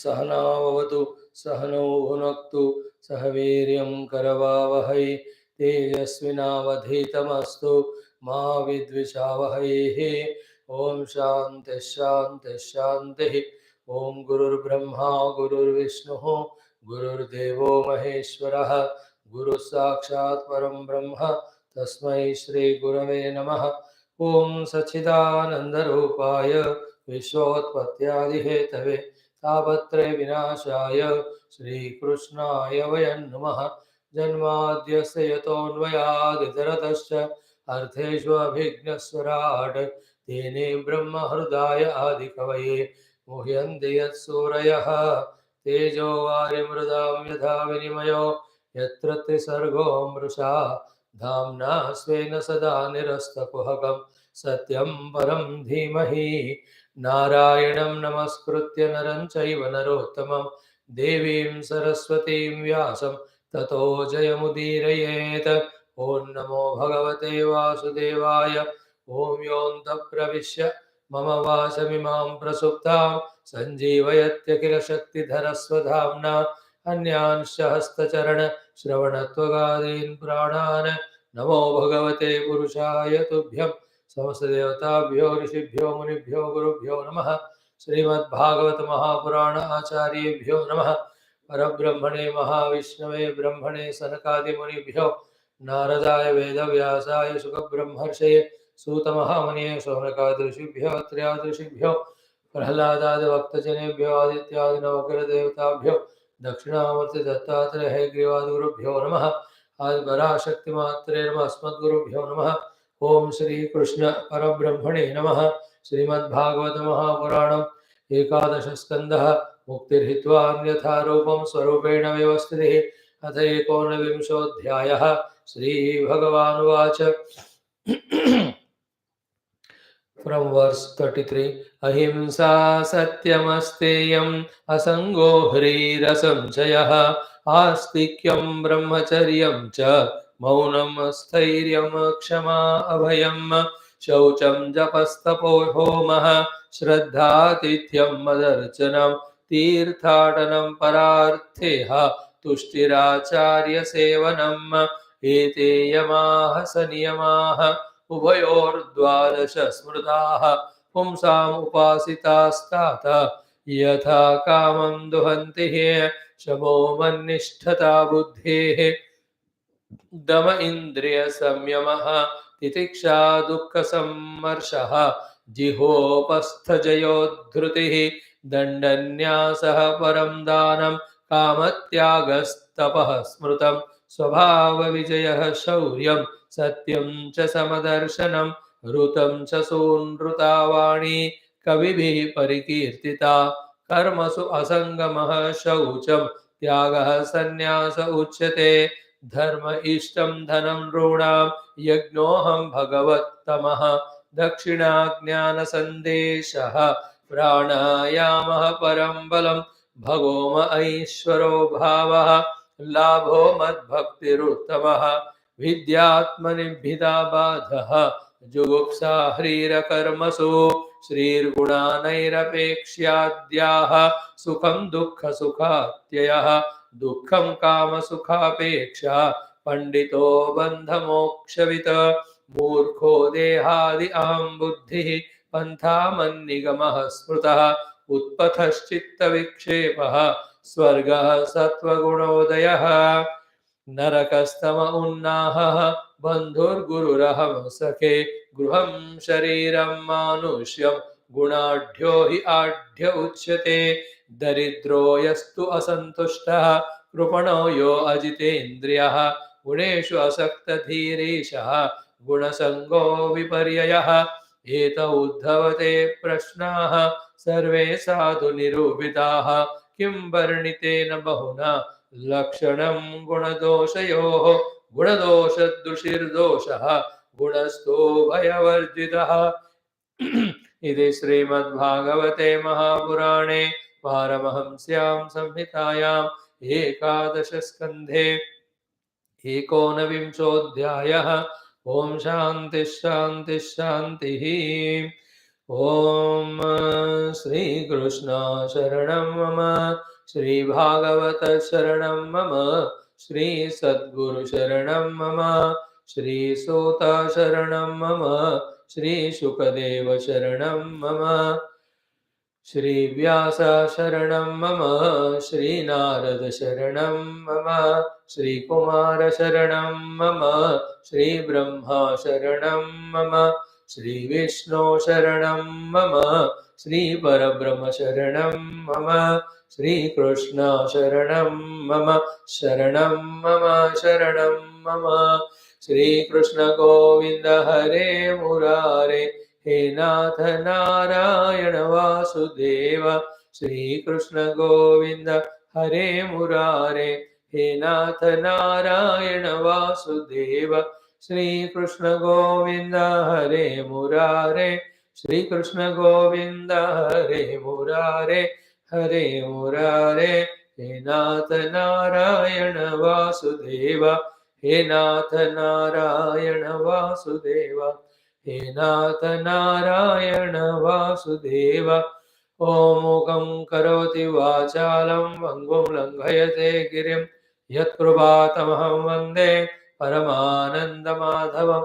सहनाववतु सहनौ भुनक्तु सह वीर्यं करवावहै तेजस्विनावधीतमस्तु मा विद्विषावहैः। ओम शांति शांति शांति। ओम गुरुर्ब्रह्मा गुरुर्विष्णुः गुरुर्देवो महेश्वरः गुरु साक्षात् परं ब्रह्म तस्मै श्री गुरवे नमः। ओम सच्चिदानंदरूपाय विश्वोत्पत्त्यादिहेतवे तापत्रय विनाशाय श्रीकृष्णाय वयं नमः। जन्माद्यस्य यतोऽन्वयादितरतश्च अर्थेष्वभिघ्नस्वराट् तेने ब्रह्महृदाय आदिकवये मुह्यन्ति यत्सूरयः तेजो वारिमृदां यथा विनिमयो यत्र त्रिसर्गो मृषा धाम्ना स्वेन सदा निरस्तकुहकं सत्यं परं धीमहि। नारायणं नमस्कृत्य नरं चैव नरोत्तमं देवीं सरस्वतीं व्यासं ततो जयमुदीरयेत्। ॐ नमो भगवते वासुदेवाय। ॐ योऽन्तः प्रविश्य मम वाचमिमां प्रसुप्तां सञ्जीवयत्यखिलशक्तिधरस्वधाम्ना अन्यांश्च हस्तचरण श्रवणत्वगादीन् प्राणान् नमो भगवते पुरुषाय तुभ्यं। समस्तदेवताभ्यो ऋषिभ्यो मुनिभ्यो गुरुभ्यो नमः। श्रीमद्भागवत महापुराण आचार्येभ्यो नमः। परब्रह्मणे महाविष्णवे ब्रह्मणे सनकादिमुनिभ्यो नारदाय वेदव्यासाय शुकब्रह्मर्षये सूतमहामुनिये शौनकादि ऋषिभ्यो अत्र्यादि ऋषिभ्यो प्रह्लादादि भक्तजनेभ्यो आदित्यादिनवग्रदेवताभ्यो दक्षिणामूर्ति दत्तात्रेय हयग्रीवादिगुरुभ्यो नमः। आदिपराशक्तिमात्रे नमः। अस्मद्गुरुभ्यो नमः। ओम श्री कृष्ण परब्रह्मणे नमः। श्रीमद्भागवत महापुराणम् एकादश स्कंदः मुक्तिर्हित्वा अन्यथा रूपं स्वरूपेण व्यवस्थितिः। अथ एकोनविंशोऽध्यायः। श्रीभगवानुवाच From verse 33, Ahimsa satyamasteyam asango hrirasam आस्तिक्यं ब्रह्मचर्यं च मौनं स्थैर्यं क्षमा अभयं शौचं जपस्तपो होमः श्रद्धातिथ्यं मदर्चनं तीर्थाटनं परार्थेह तुष्टिराचार्यसेवनम् एते यमाः सनियमाः उभयोर्द्वादश स्मृताः पुंसाम् उपासितास्तात यथा कामं दुहन्ति शमो मन्निष्ठता बुद्धेः दम इन्द्रिय संयमः तितिक्षा दुःख सम्मर्षः जिहोपस्थजयोद्धृतिः दण्डन्यासः परं दानं कामत्यागस्तपः स्मृतं स्वभावविजयः शौर्यं सत्यं च समदर्शनं ऋतं च सूनृता वाणी कविभिः परिकीर्तिता कर्मसु असंगमः शौचं त्यागः सन्न्यास उच्यते धर्म इष्टं धनं नॄणां यज्ञोऽहं भगवत्तमः दक्षिणाज्ञानसन्देशः प्राणायामः परं बलं भगोम ऐश्वरो भावः लाभो मद्भक्तिरुत्तमः विद्यात्मनिभिदा बाधः जुगुप्सा ह्रीरकर्मसु श्रीर्गुणानैरपेक्ष्याद्याः सुखं दुःखसुखात्ययः दुःखं कामसुखापेक्षा पंडितो बन्धमोक्षवित् मूर्खो देहादि अहं बुद्धिः पन्थामन्निगमः स्मृतः उत्पथश्चित्तविक्षेपः स्वर्गः सत्त्वगुणोदयः नरकस्तम उन्नाहः बन्धुर्गुरुरहं सखे गृहं शरीरं मानुष्यं गुणाढ्यो हि आढ्य उच्यते दरिद्रो यस्तु असन्तुष्टः कृपणो यो अजितेन्द्रियः गुणेषु असक्तधीरेशः गुणसङ्गो विपर्ययः एत उद्धवते प्रश्नाः सर्वे साधु निरूपिताः किं वर्णितेन बहुना लक्षणं गुणदोषयोः गुणदोषदुषिर्दोषः गुणस्थो भयवर्जितः। इति श्रीमद्भागवते महापुराणे पारमहंस्यां संहितायाम् एकादश स्कन्धे एकोनविंशोऽध्यायः। ओम शान्ति शान्ति शान्तिः। Om Shri Krishna Sharanam Mama, Shri Bhagavata Sharanam Mama, Shri Sadguru Sharanam Mama, Shri Sota Sharanam Mama, Shri Shukadeva Sharanam Mama, Shri Vyasa Sharanam Mama, Shri Narada Sharanam Mama, Shri Kumara Sharanam Mama, Shri Brahma Sharanam Mama, Shri Vishnu Sharanam Mama, Shri Parabrahma Sharanam Mama, Shri Krishna Sharanam Mama, Sharanam Mama, Sharanam Mama, Shri Krishna Govinda Hare Murare, He Nath Narayana Vasudeva, Shri Krishna Govinda Hare Murare, He Nath Narayana Vasudeva, Shri Krishna Govinda Hare Murare, Shri Krishna Govinda Hare Murare, Hare Murare, He Nath Narayana Vasudeva, He Nath Narayana Vasudeva, He Nath Narayana Vasudeva. Om Mukam Karoti Vachalam Vangum Langhayate Girim Yat Krupatamaham Vande Paramananda Madhavam.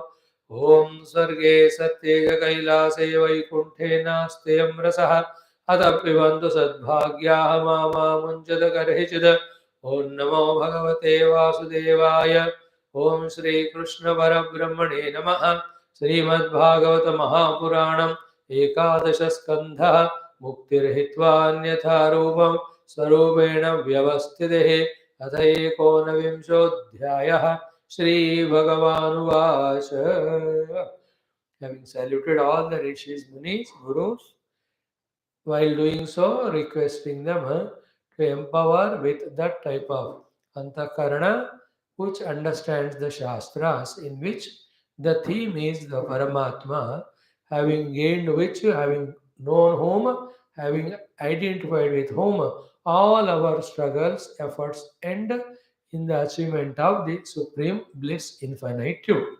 Om Sarge Satyega Kailase Vaikunthe Naste Amrasaha Adapivantu Sadbhagyaha Mama Munjada Garhichida. Om Namo Bhagavate Vasudevaya. Om Shri Krishna Parabrahmane Namaha. Shrimad Bhagavat महापुराणम् एकादश स्कन्धः मुक्तिर्हित्वान्यथा रूपं स्वरूपेण व्यवस्थितिः अथ एकोनविंशोऽध्यायः श्रीभगवानुवाच Having saluted all the rishis, munis, gurus, while doing so, requesting them to empower with that type of antakarana which understands the Shastras, in which the theme is the Paramatma, having gained which, having known whom, having identified with whom, all our struggles, efforts end in the achievement of the supreme bliss infinitude.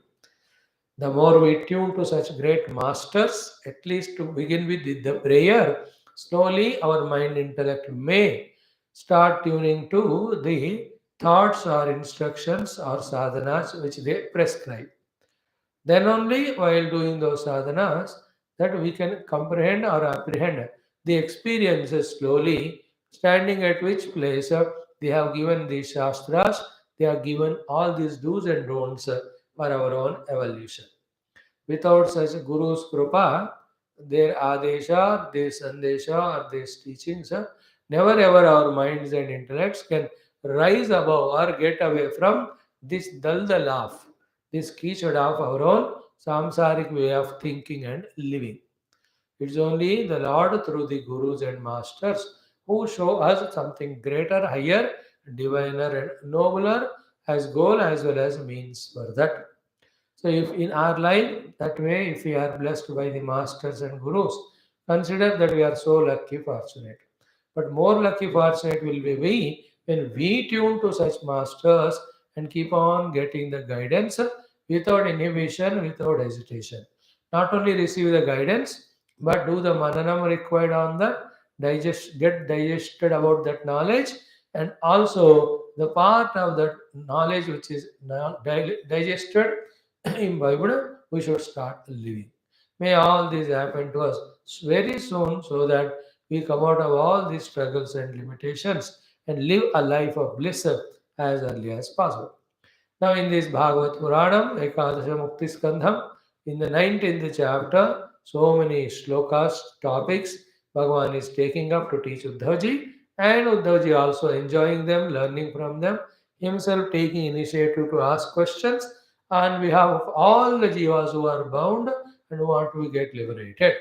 The more we tune to such great masters, at least to begin with the prayer, slowly our mind intellect may start tuning to the thoughts or instructions or sadhanas which they prescribe. Then only while doing those sadhanas that we can comprehend or apprehend the experiences slowly, standing at which place they have given these shastras, they have given all these do's and don'ts for our own evolution. Without such Guru's Krupa, their Adesha, their Sandesha, or their teachings, never ever our minds and intellects can rise above or get away from this daldal of, this keychad of our own samsaric way of thinking and living. It's only the Lord through the Gurus and Masters who show us something greater, higher, diviner, and nobler as goal as well as means for that. So, if in our life, that way, if we are blessed by the masters and gurus, consider that we are so lucky, fortunate. But more lucky, fortunate will be we when we tune to such masters and keep on getting the guidance without inhibition, without hesitation. Not only receive the guidance, but do the mananam required on that, get digested about that knowledge, and also the part of that knowledge which is digested imbibed, we should start living. May all this happen to us very soon so that we come out of all these struggles and limitations and live a life of bliss as early as possible. Now, in this Bhagavad Puranam, Ekadasha Mukti Skandham, in the 19th chapter, so many shlokas, topics, Bhagavan is taking up to teach Uddhavji, and Uddhavji also enjoying them, learning from them, himself taking initiative to ask questions on behalf of all the jivas who are bound and want to get liberated.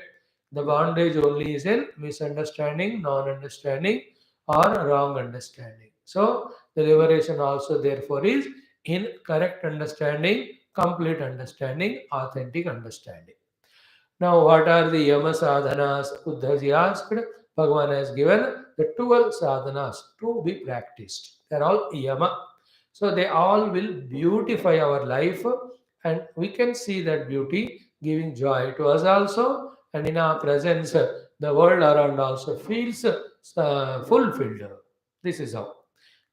The bondage only is in misunderstanding, non understanding, or wrong understanding. So, the liberation also, therefore, is in correct understanding, complete understanding, authentic understanding. Now, what are the yama sadhanas? Uddhavji asked. Bhagavan has given the 12 sadhanas to be practiced. They are all yama. So, they all will beautify our life, and we can see that beauty giving joy to us also and in our presence, the world around also feels fulfilled. This is how.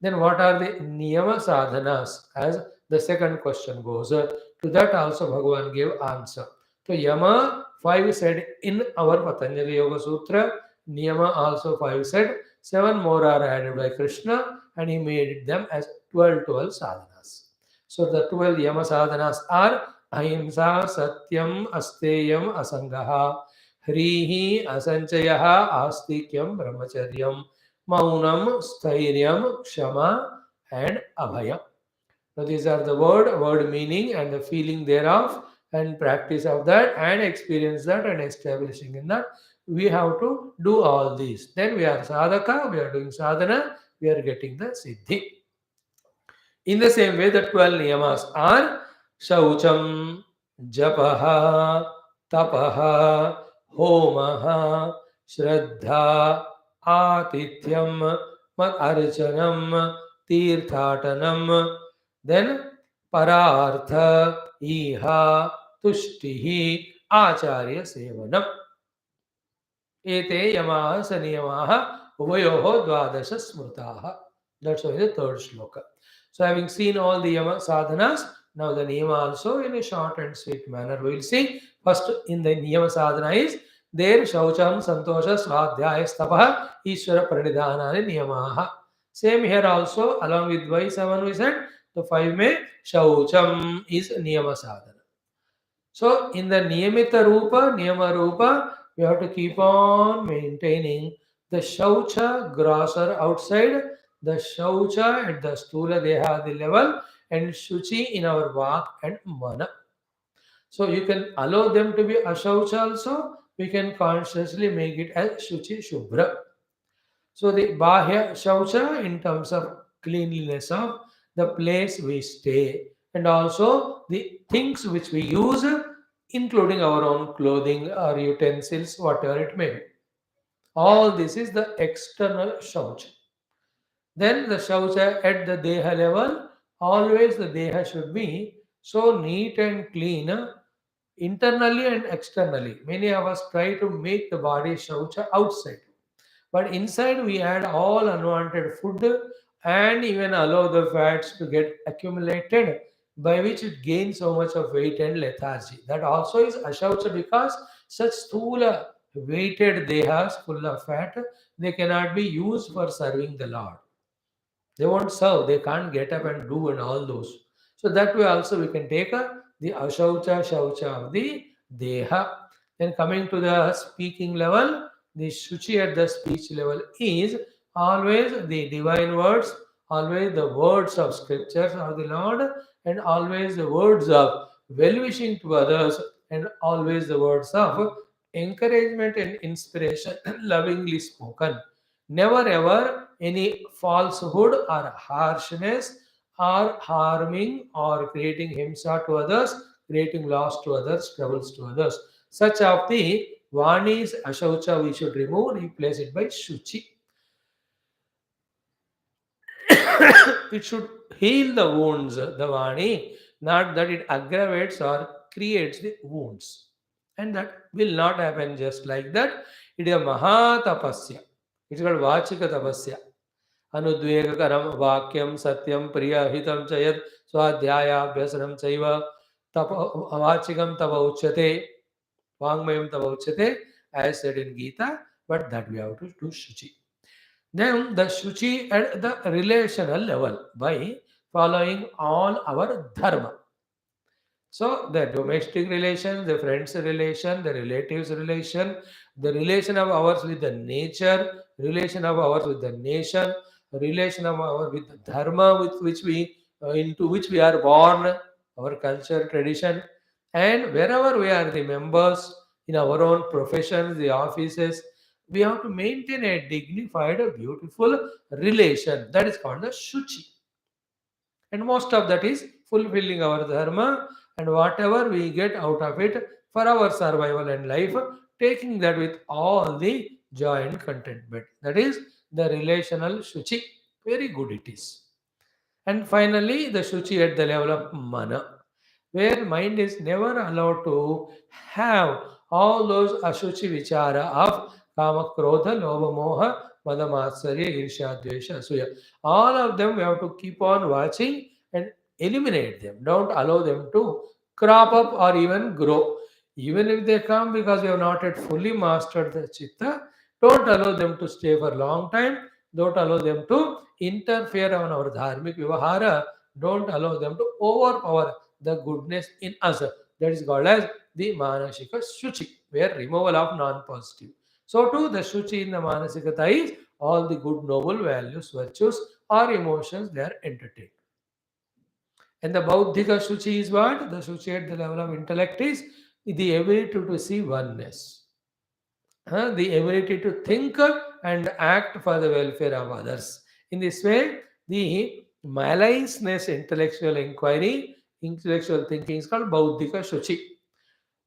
Then, what are the niyama sadhanas? As the second question goes, to that also Bhagavan gave answer. So, yama 5 said in our Patanjali Yoga Sutra, niyama also 5 said, 7 more are added by Krishna, and he made them as 12 sadhanas. So, the 12 yama sadhanas are ahimsa, satyam, asteyam, asangaha, ह्रीः असञ्चयः आस्तिक्यं brahmacharyam maunam स्थैर्यम क्षमा and abhaya. So these are the word meaning and the feeling thereof and practice of that and experience that and establishing in that. We have to do all these. Then we are sadhaka, we are doing sadhana, we are getting the siddhi. In the same way, the 12 niyamas are Shaucham, Japaha, Tapaha, Homaha, Shraddha, Atithyam, Mat Archanam, Tirthatanam, then Parartha, Iha, Tushtihi, Acharya Sevanam. Ete yamaha saniyamaha uvayoho dvadasha smrutaha. That's why the third shloka. So having seen all the yama sadhanas, now the niyama also in a short and sweet manner we will see. First in the niyama sadhana is there shaucham santosha swadhyaya stapaha ishvara pranidhanani niyamaha. Same here also along with Y7 we said the 5 may shaucham is niyama sadhana. So in the niyamita rupa, niyama rupa, we have to keep on maintaining the shaucha grosser outside, the shaucha at the stula dehadi level, and shuchi in our vak and mana. So you can allow them to be ashaucha also, we can consciously make it as shuchi shubhra. So the bahya shaucha in terms of cleanliness of the place we stay and also the things which we use, including our own clothing or utensils, whatever it may be. All this is the external shaucha. Then the shaucha at the deha level, always the deha should be so neat and clean internally and externally. Many of us try to make the body shaucha outside. But inside we add all unwanted food and even allow the fats to get accumulated by which it gains so much of weight and lethargy. That also is ashaucha because such sthula weighted dehas full of fat, they cannot be used for serving the Lord. They won't serve, they can't get up and do and all those. So that way also we can take the ashaucha shaucha of the deha. Then coming to the speaking level, the shuchi at the speech level is always the divine words, always the words of scriptures of the Lord, and always the words of well wishing to others, and always the words of encouragement and inspiration lovingly spoken. Never ever any falsehood or harshness or harming or creating himsa to others, creating loss to others, troubles to others. Such of the Vani's ashaucha we should remove, replace it by shuchi. It should heal the wounds, the Vani, not that it aggravates or creates the wounds. And that will not happen just like that. It is a Maha tapasya. It's called Vachika tapasya. Anudvegakaram vakyam satyam priya hitam chayat swadhyaya abhyasanam chaiva vachikam tava uchyate vangmayam tava uchyate as said in Gita, but that we have to do shuchi. Then the shuchi at the relational level by following all our dharma. So the domestic relation, the friends relation, the relatives relation, the relation of ours with the nature, relation of ours with the nation, relation of ours with the dharma with which we into which we are born, our culture, tradition, and wherever we are the members in our own professions, the offices, we have to maintain a dignified, beautiful relation. That is called the shuchi. And most of that is fulfilling our dharma and whatever we get out of it for our survival and life, taking that with all the joy and contentment. That is the relational shuchi. Very good it is. And finally, the shuchi at the level of mana, where mind is never allowed to have all those ashuchi vichara of kama, krodha, lobha, moha, mada, matsarya, irsha, dvesha, asuya. All of them we have to keep on watching and eliminate them. Don't allow them to crop up or even grow. Even if they come because we have not yet fully mastered the chitta, don't allow them to stay for a long time. Don't allow them to interfere on our dharmic vivahara. Don't allow them to overpower the goodness in us. That is called as the manasika shuchi, where removal of non-positive. So too, the shuchi in the manasikata is all the good noble values, virtues or emotions they are entertained. And the Bauddhika Shuchi is what? The Shuchi at the level of intellect is the ability to see oneness, the ability to think and act for the welfare of others. In this way, the maliceness intellectual inquiry, intellectual thinking is called Bauddhika Shuchi.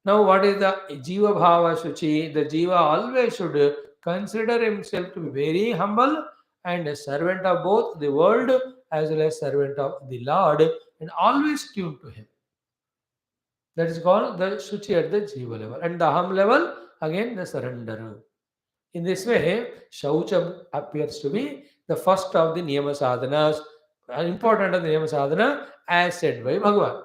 Now, what is the Jiva Bhava Shuchi? The Jiva always should consider himself to be very humble and a servant of both the world as well as servant of the Lord and always tuned to him. That is called the Shuchi at the Jiva level. And the Aham level, again the surrender. In this way, Shaucham appears to be the first of the Niyama sadhanas, important of the Niyama sadhana, as said by Bhagavan.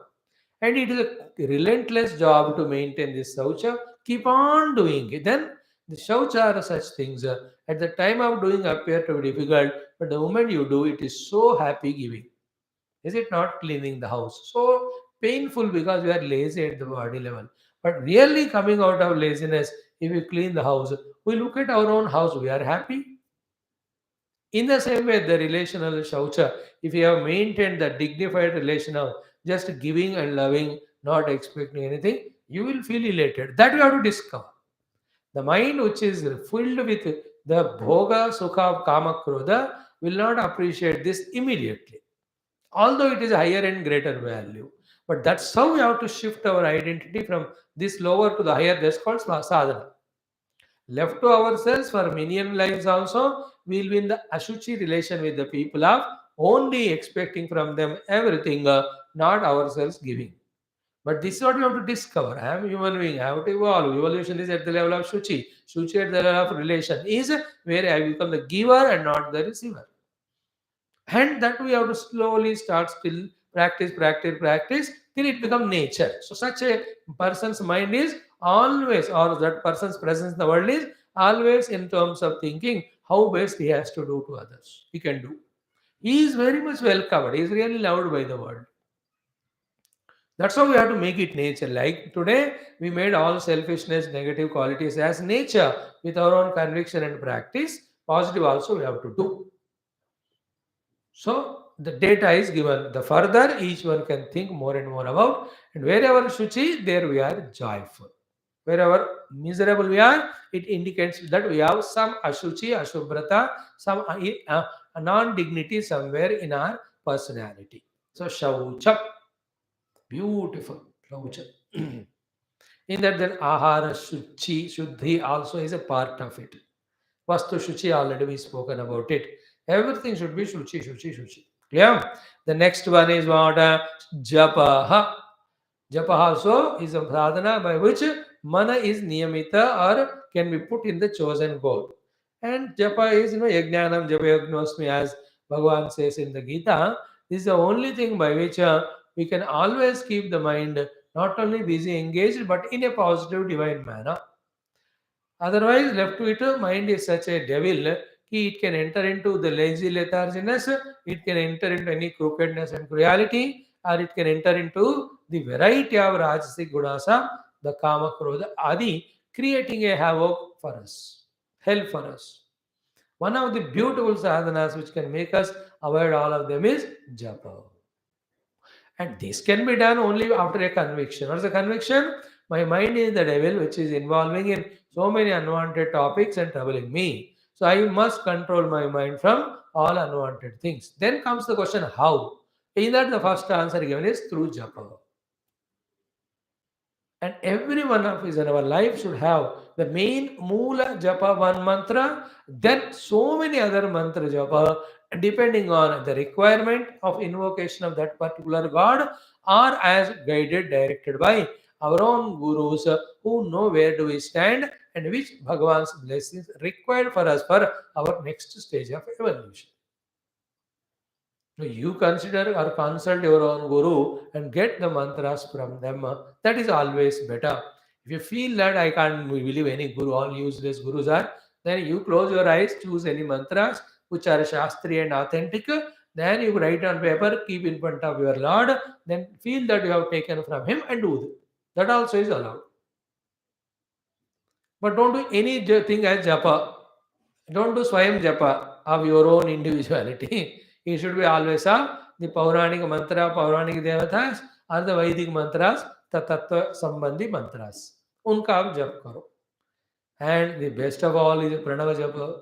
And it is a relentless job to maintain this Shaucha. Keep on doing it. Then the Shaucha are such things at the time of doing appear to be difficult, but the moment you do, it is so happy giving. Is it not cleaning the house? So painful because we are lazy at the body level. But really coming out of laziness, if we clean the house, we look at our own house, we are happy. In the same way, the relational shaucha, if you have maintained the dignified relation of just giving and loving, not expecting anything, you will feel elated. That you have to discover. The mind which is filled with the bhoga, sukha, kama, krodha will not appreciate this immediately, although it is higher and greater value. But that's how we have to shift our identity from this lower to the higher. That's called sadhana. Left to ourselves for minion lives also, we'll be in the ashuchi relation with the people of only expecting from them everything, not ourselves giving. But this is what we have to discover. I am a human being. I have to evolve. Evolution is at the level of Shuchi. Shuchi at the level of relation is where I become the giver and not the receiver. And that we have to slowly start still practice till it become nature. So such a person's mind is always, or that person's presence in the world is always in terms of thinking how best he has to do to others. He can do. He is very much welcomed. He is really loved by the world. That's how we have to make it nature. Like today, we made all selfishness, negative qualities as nature with our own conviction and practice. Positive also we have to do. So the data is given. The further each one can think more and more about, and wherever Shuchi, there we are joyful. Wherever miserable we are, it indicates that we have some Ashuchi, Ashubhrata, some non-dignity somewhere in our personality. So Shaucha, beautiful Shaucha. In that, then Ahara Shuchi, Shuddhi also is a part of it. Vastu Shuchi, already we spoken about it. Everything should be Shuchi, Shuchi, Shuchi. Yeah. The next one is what? Japaha. Japa also is a sadhana by which mana is niyamita or can be put in the chosen goal. And japa is, yajnanam japa yagnosmi, as Bhagavan says in the Gita. This is the only thing by which we can always keep the mind not only busy, engaged, but in a positive, divine manner. Otherwise, left to it, mind is such a devil. It can enter into the lazy letharginess, it can enter into any crookedness and cruelty, or it can enter into the variety of Rajasic Gunasa, the Kama Krodha Adi, creating a havoc for us, hell for us. One of the beautiful sadhanas which can make us avoid all of them is japa. And this can be done only after a conviction. What is a conviction? My mind is the devil which is involving in so many unwanted topics and troubling me. So I must control my mind from all unwanted things. Then comes the question how? In that, the first answer given is through japa. And every one of us in our life should have the main Moola Japa one mantra, then so many other mantra Japa, depending on the requirement of invocation of that particular God, or as guided, directed by our own gurus who know where do we stand and which Bhagavan's blessings required for us for our next stage of evolution. So you consider or consult your own guru and get the mantras from them. That is always better. If you feel that I can't believe any guru, all useless gurus are, then you close your eyes, choose any mantras which are Shastri and authentic. Then you write on paper, keep in front of your Lord. Then feel that you have taken from Him and do that. That also is allowed. But don't do anything as japa. Don't do Swayam Japa of your own individuality. It should be always of the Pauranic mantra, Pauranic Devatas, or the Vedic mantras, the Tattva Sambandhi mantras. Unka आप जप करो. And the best of all is Pranava Japa.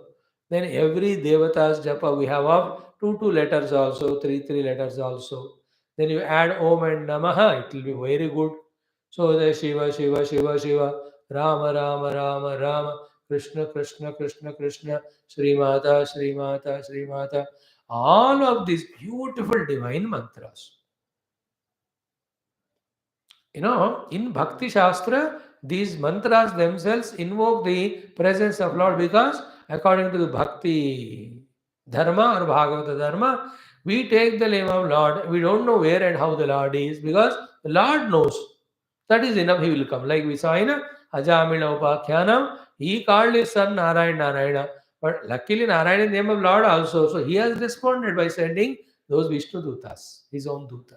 Then every Devata's Japa we have of two letters also, three letters also. Then you add Om and Namaha, it will be very good. So the Shiva, Shiva, Shiva, Shiva, Rama, Rama, Rama, Rama, Krishna, Krishna, Krishna, Krishna, Sri Mata, Sri Mata, Sri Mata. All of these beautiful divine mantras. In Bhakti Shastra, these mantras themselves invoke the presence of Lord because according to the Bhakti Dharma or Bhagavata Dharma, we take the name of Lord. We don't know where and how the Lord is because the Lord knows. That is enough, he will come. Like we saw in Ajamila Upakhyanam, he called his son Narayana. But luckily Narayana is the name of Lord also. So he has responded by sending those Vishnu Dutas, his own Duta.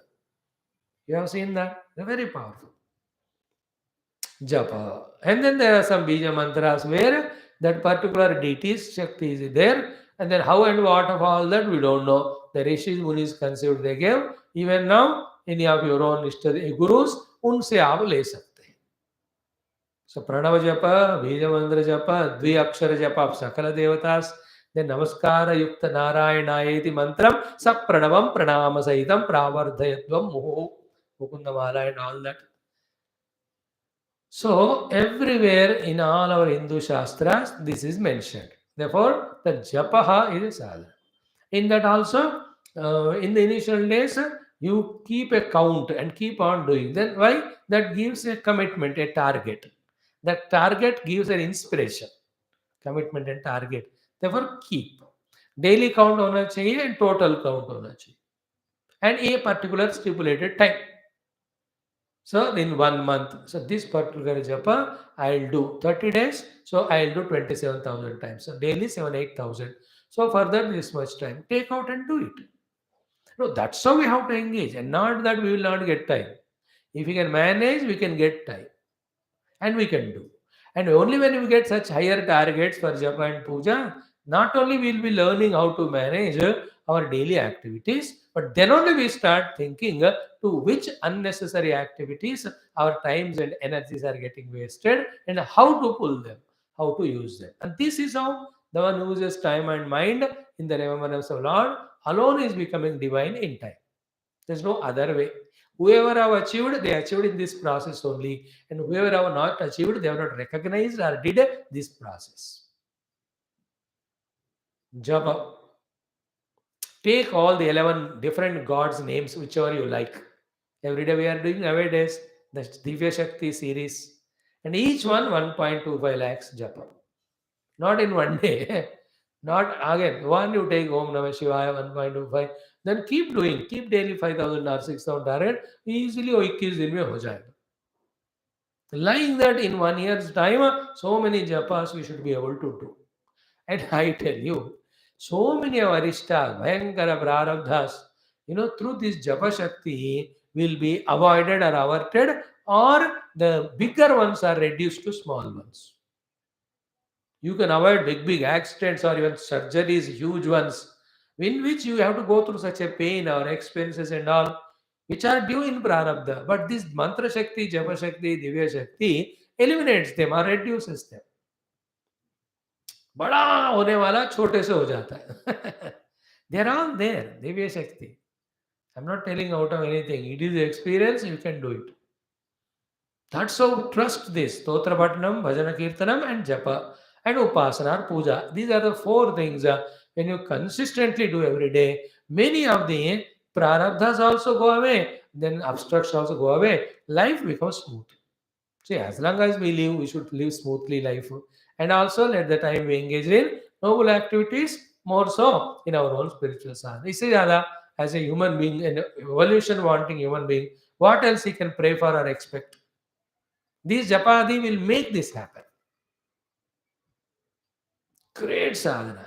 You have seen that? They're very powerful. Japa. And then there are some Bija mantras where that particular deity's Shakti is there. And then how and what of all that we don't know. The Rishis, Munis conceived they gave. Even now, any of your own gurus, unse aap le sakte hain. So Pranava Japa, Bija mantra Japa, Dvi Akshara Japa of Sakala Devatas, then Namaskara Yukta Narayana mantram, Sak Pranavam Pranama Sahitam Pravardhayatvam Muhu Mukundamala and all that. So everywhere in all our Hindu Shastras, this is mentioned. Therefore, the Japaha is a sadhana. In that also, in the initial days, you keep a count and keep on doing. Then why? That gives a commitment, a target. That target gives an inspiration. Commitment and target. Therefore, keep. Daily count hona chahiye and total count hona chahiye. And a particular stipulated time. So in 1 month, so this particular japa, I'll do 30 days, so I'll do 27,000 times. So daily 7,000-8,000. So further this much time, take out and do it. No, that's how we have to engage, and not that we will not get time. If we can manage, we can get time, and we can do. And only when we get such higher targets for japa and puja, not only we'll be learning how to manage our daily activities, but then only we start thinking to which unnecessary activities our times and energies are getting wasted and how to pull them, how to use them. And this is how the one who uses time and mind in the remembrance of Lord alone is becoming divine in time. There's no other way. Whoever have achieved, they achieved in this process only. And whoever have not achieved, they have not recognized or did this process. Japa. Take all the 11 different gods' names, whichever you like. Every day we are doing nowadays the Divya Shakti series. And each one 1.25 lakhs japa. Not in one day. Not again. One you take Om Namah Shivaya 1.25. Then keep doing. Keep daily 5,000 or 6,000 target. Easily 21 दिन में हो जाएगा. Like that in 1 year's time, so many japas we should be able to do. And I tell you, so many of Arishta, Bhayankara Prarabdhas, through this Japa Shakti will be avoided or averted, or the bigger ones are reduced to small ones. You can avoid big accidents or even surgeries, huge ones, in which you have to go through such a pain or expenses and all, which are due in Prarabdha. But this Mantra Shakti, Japa Shakti, Divya Shakti eliminates them or reduces them. बड़ा होने वाला छोटे से हो जाता है. They are all there, Divya Shakti. I'm not telling out of anything. It is experience, you can do it. That's how trust this. Stotra Bhattanam, Bhajana Kirtanam and Japa and Upasana or Puja. These are the 4 things when you consistently do every day. Many of the prarabdhas also go away. Then obstructions also go away. Life becomes smooth. See, as long as we live, we should live smoothly life. And also let the time we engage in noble activities, more so in our own spiritual sadhana. You see, Dada, as a human being, an evolution wanting human being, what else he can pray for or expect? These japadi will make this happen. Great sadhana.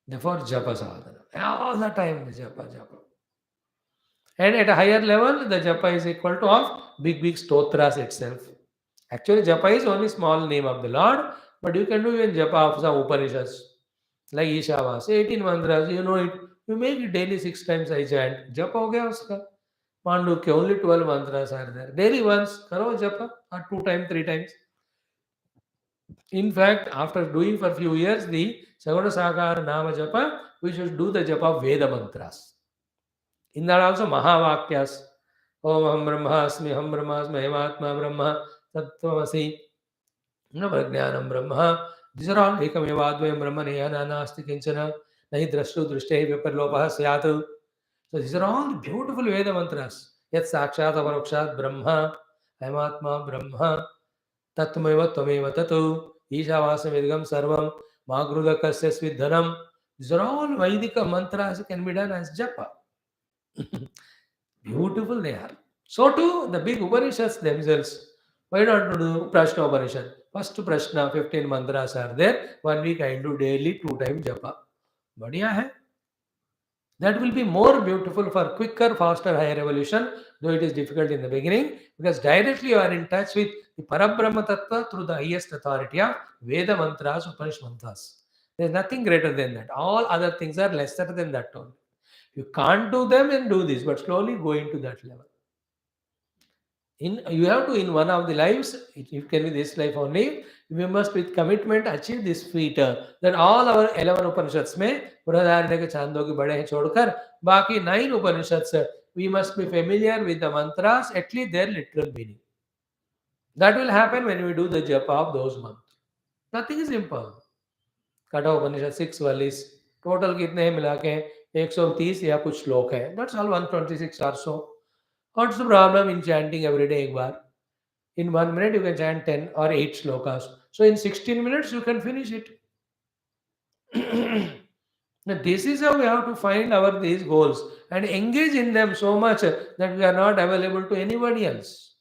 Therefore, japa sadhana. All the time, the japa, japa. And at a higher level, the japa is equal to of big, big stotras itself. Actually, japa is only small name of the Lord, but you can do even japa of some Upanishads, like Ishavas, 18 mantras, you know it. You make it daily 6 times I chant. Japa ho gaya uska. Mandukya, only 12 mantras are there. Daily once, karo japa, or 2 times, 3 times. In fact, after doing for few years the Saguna Sakara Nama Japa, we should do the japa of Veda mantras. In that also Mahavakyas. Om Ham Brahmasmi, Ham Brahmasmi, Hematma Brahma, Tattvamasi, Navajnanam Brahma. These are all Ekamevadvayam Brahma Nayana Nasti Kinchana, Nahi Drashtu Drishte Viparlopaha Syatu. So these are all beautiful Veda mantras. Yat Sakshat Avarokshat Brahma, Hematma Brahma, Tatmeva Tvameva Tatu, Ishavasam Sarvam, Magrudakasya Svidhanam. These are all Vaidika mantras can be done as japa. Beautiful they are. So too the big Upanishads themselves. Why not to do Prashna Upanishad? First Prashna, 15 mantras are there. 1 week I do daily 2 times japa. Badhiya hai. That will be more beautiful for quicker, faster, higher evolution, though it is difficult in the beginning, because directly you are in touch with the Parabrahma Tattva through the highest authority of Veda mantras, Upanishad mantras. There is nothing greater than that. All other things are lesser than that only. You can't do them and do this, but slowly go into that level. You have to in one of the lives, it can be this life only, we must with commitment achieve this feat that all our 11 Upanishads में बृहदारण्यक के छांदों के बड़े हैं छोड़कर बाकी 9 Upanishads we must be familiar with the mantras, at least their literal meaning. That will happen when we do the japa of those months. Nothing is impossible. कठा उपनिषद 6 वालीस total कितने हैं मिला के 130 या कुछ श्लोक है. That's all 126 or so. What's the problem in chanting every day एक बार? In 1 minute you can chant 10 or 8 slokas. So in 16 minutes you can finish it. Now this is how we have to find our these goals and engage in them so much that we are not available to anybody else.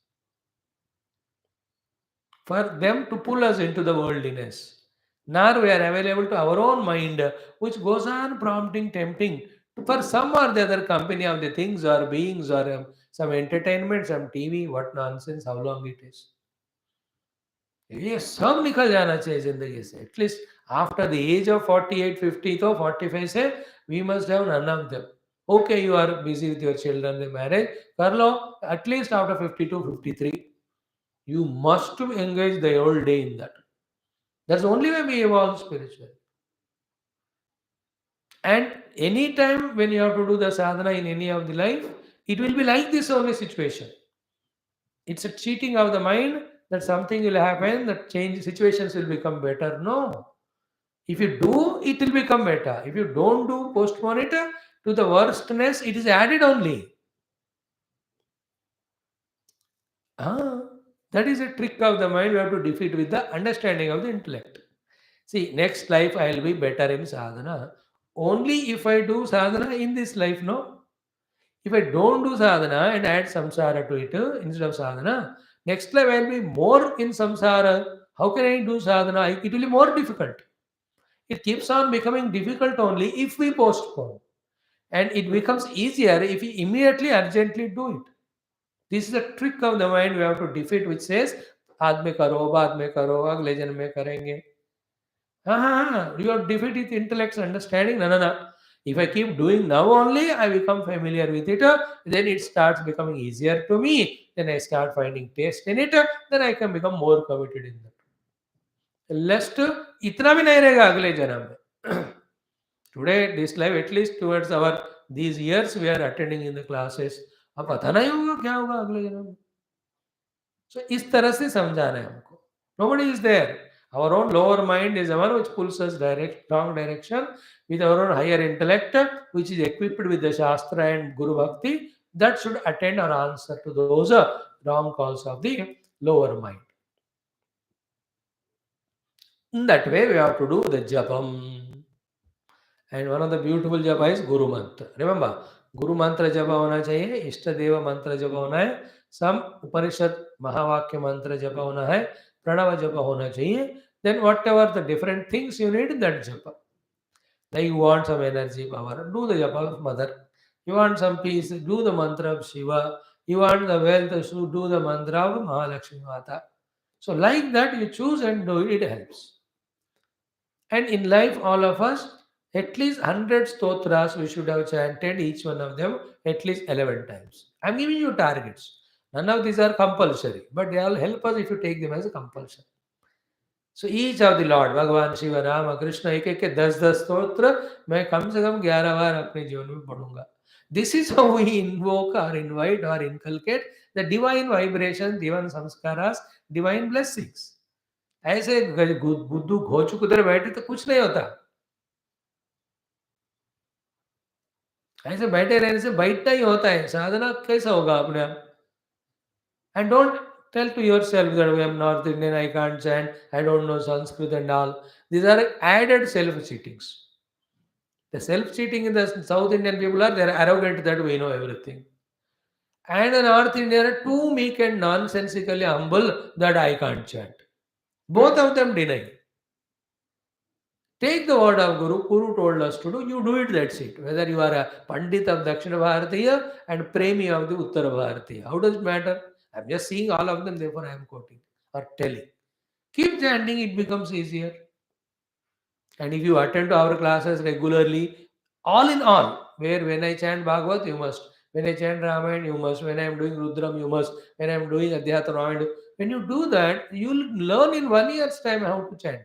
For them to pull us into the worldliness. Nor we are available to our own mind, which goes on prompting, tempting for some or the other company of the things or beings or some entertainment, some TV, what nonsense, how long it is. ये सब निकल जाना चाहिए जिंदगी से. At least after the age of 48, 50 तो 45 से we must have none of them. Okay, you are busy with your children, the marriage, कर लो. At least after 52, 53, you must engage the whole day in that. That's the only way we evolve spiritually. And any time when you have to do the sadhana in any of the life, it will be like this only situation. It's a cheating of the mind that something will happen, that change situations will become better. No. If you do, it will become better. If you don't do, postpone it to the worstness, it is added only. That is a trick of the mind we have to defeat with the understanding of the intellect. See, next life I will be better in sadhana. Only if I do sadhana in this life, no? If I don't do sadhana and add samsara to it instead of sadhana, next life I will be more in samsara. How can I do sadhana? It will be more difficult. It keeps on becoming difficult only if we postpone. And it becomes easier if we immediately, urgently do it. This is a trick of the mind we have to defeat, which says, "Aad mein karo, baad mein karo, agle janm mein karenge." You have defeated intellect's understanding. No. If I keep doing now only, I become familiar with it. Then it starts becoming easier to me. Then I start finding taste in it. Then I can become more committed in that. Lest इतना भी नहीं रहेगा अगले जन्म में. Today, this life, at least towards our these years we are attending in the classes. अब पता नहीं होगा क्या होगा अगले जन्म में. So इस तरह से समझाना है हमको. Nobody is there. Our own lower mind is the one which pulls us wrong direction, with our own higher intellect, which is equipped with the Shastra and Guru Bhakti, that should attend or answer to those wrong calls of the lower mind. In that way, we have to do the japam. And one of the beautiful japa is Guru Mantra. Remember, Guru Mantra japa hona chahiye, Ishta Deva Mantra japa hona hai, some Upanishad Mahavakya Mantra japa hona hai, Pranava japa hona chahiye. Then whatever the different things you need, that japa. Like you want some energy, power, do the japa of Mother. You want some peace, do the mantra of Shiva. You want the wealth, so do the mantra of Mahalakshmi Mata. So like that you choose and do it, it helps. And in life, all of us, at least 100 stotras we should have chanted, each one of them at least 11 times. I'm giving you targets. None of these are compulsory, but they all help us if you take them as a compulsion. So each of the Lord, भगवान शिव, राम, कृष्ण, एक एक के 10-10 स्तोत्र मैं कम से कम 11 बार अपने जीवन में पढ़ूंगा. This is how we invoke or invite or inculcate the divine vibration, divine samskaras, divine blessings. ऐसे बुद्धू घोचुक उधर बैठे तो कुछ नहीं होता. ऐसे बैठे रहने से बैठना ही होता है. साधना कैसा होगा अपने आप? And don't tell to yourself that I am North Indian, I can't chant, I don't know Sanskrit and all. These are added self-cheatings. The self-cheating in the South Indian people are, they are arrogant that we know everything. And the North Indian are too meek and nonsensically humble that I can't chant. Both of them deny. Take the word of Guru told us to do, you do it, that's it. Whether you are a Pandit of Dakshina Bharatiya and Premi of the Uttara Bharatiya. How does it matter? I'm just seeing all of them, therefore I am quoting or telling. Keep chanting, it becomes easier. And if you attend to our classes regularly, all in all, where when I chant Bhagavat, you must. When I chant Ramayana, you must. When I am doing Rudram, you must. When I am doing Adhyatma, when you do that, you will learn in 1 year's time how to chant.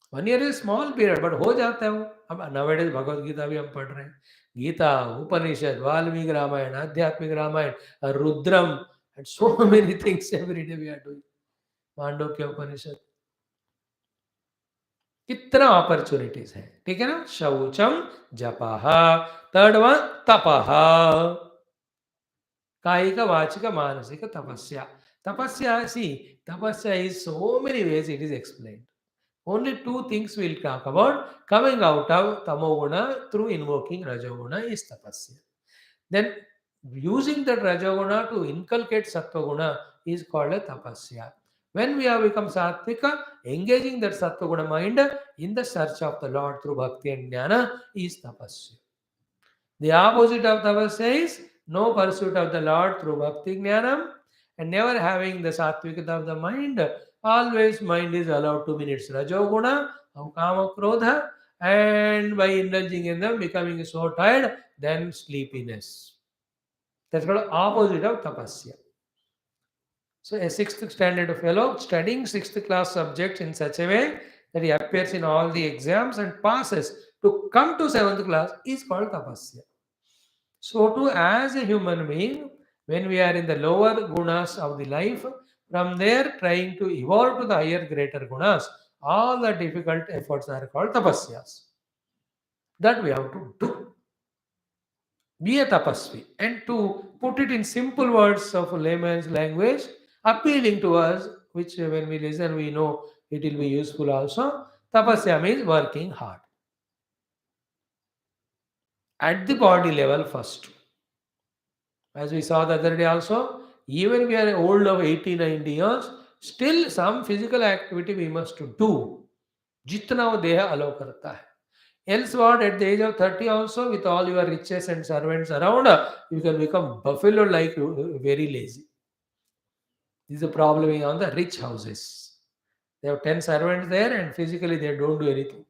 1 year is small period, but हो जाता है वो. अब nowadays Bhagavad Gita भी हम पढ़ रहे हैं. गीता, उपनिषद, वाल्मीकि रामायण, आध्यात्मिक Ramayan, Rudram, and so many things every day we are doing. Mandukya उपनिषद. कितना अपॉर्चुनिटीज है. ठीक है ना. शौचम जपः. थर्ड वन तपः. कायिक वाचिक मानसिक तपस्या. Tapasya, see, tapasya is so many ways it is explained. Only two things we'll talk about. Coming out of tamoguna through invoking rajoguna is tapasya. Then using that rajoguna to inculcate sattva is called a tapasya. When we have become sattvika, engaging that sattva mind in the search of the Lord through bhakti and jnana is tapasya. The opposite of tapasya is no pursuit of the Lord through bhakti jnanam and never having the sattvika of the mind. Always mind is allowed 2 minutes rajoguna of kama krodha, and by indulging in them becoming so tired, then sleepiness. That's called opposite of tapasya. So a 6th standard fellow studying 6th class subjects in such a way that he appears in all the exams and passes to come to 7th class is called tapasya. So too, as a human being, when we are in the lower gunas of the life, from there trying to evolve to the higher greater gunas, all the difficult efforts are called tapasyas. That we have to do. Be a tapasvi. And to put it in simple words of layman's language, appealing to us, which when we listen, we know it will be useful also. Tapasya means working hard. At the body level first. As we saw the other day also, even we are old of 80, 90 years, still some physical activity we must do. Jitna wo deha allow karta hai. Else what, at the age of 30 also, with all your riches and servants around, you can become buffalo like very lazy. This is a problem on the rich houses. They have 10 servants there and physically they don't do anything.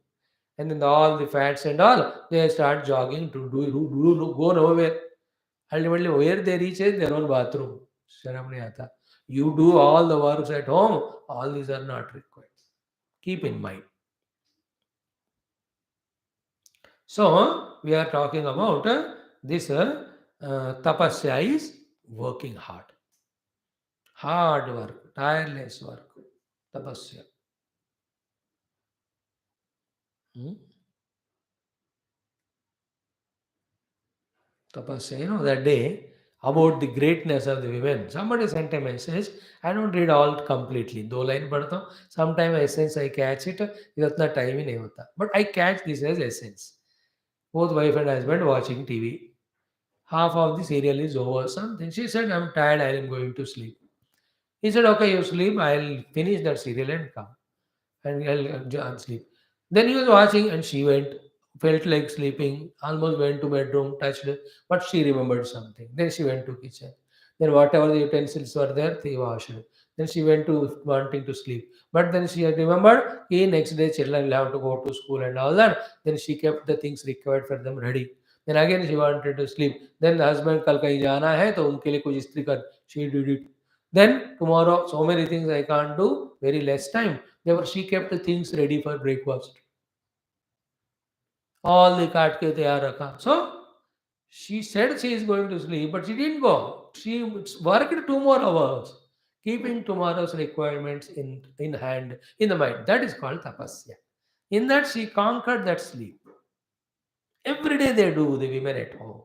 And then all the fats and all, they start jogging to go nowhere. Ultimately, where they reach is their own bathroom. Sharam nahi aata. You do all the works at home, all these are not required. Keep in mind. So, we are talking about this tapasya is working hard. Hard work, tireless work. Tapasya. Hmm? Tapasya, that day about the greatness of the women. Somebody sent a message. I don't read all completely. दो line पढ़ता हूँ. Sometimes essence I catch it. इतना time ही नहीं होता. But I catch this as essence. Both wife and husband watching TV. Half of the serial is over. Something. She said, I'm tired. I am going to sleep. He said, okay, you sleep. I'll finish that serial and come. And I'll sleep. Then he was watching and she went, felt like sleeping, almost went to bedroom, touched, but she remembered something. Then she went to kitchen. Then whatever the utensils were there, they washed. Then she went to wanting to sleep. But then she had remembered, next day children will have to go to school and all that. Then she kept the things required for them ready. Then again she wanted to sleep. Then the husband कल कहीं जाना है तो उनके लिए कुछ इस्त्री कर. She did it. Then tomorrow, so many things I can't do, very less time. Therefore, she kept the things ready for breakfast. All the काट के तैयार रखा. So, she said she is going to sleep, but she didn't go. She worked 2 more hours, keeping tomorrow's requirements in hand, in the mind. That is called tapasya. In that, she conquered that sleep. Every day they do, the women at home.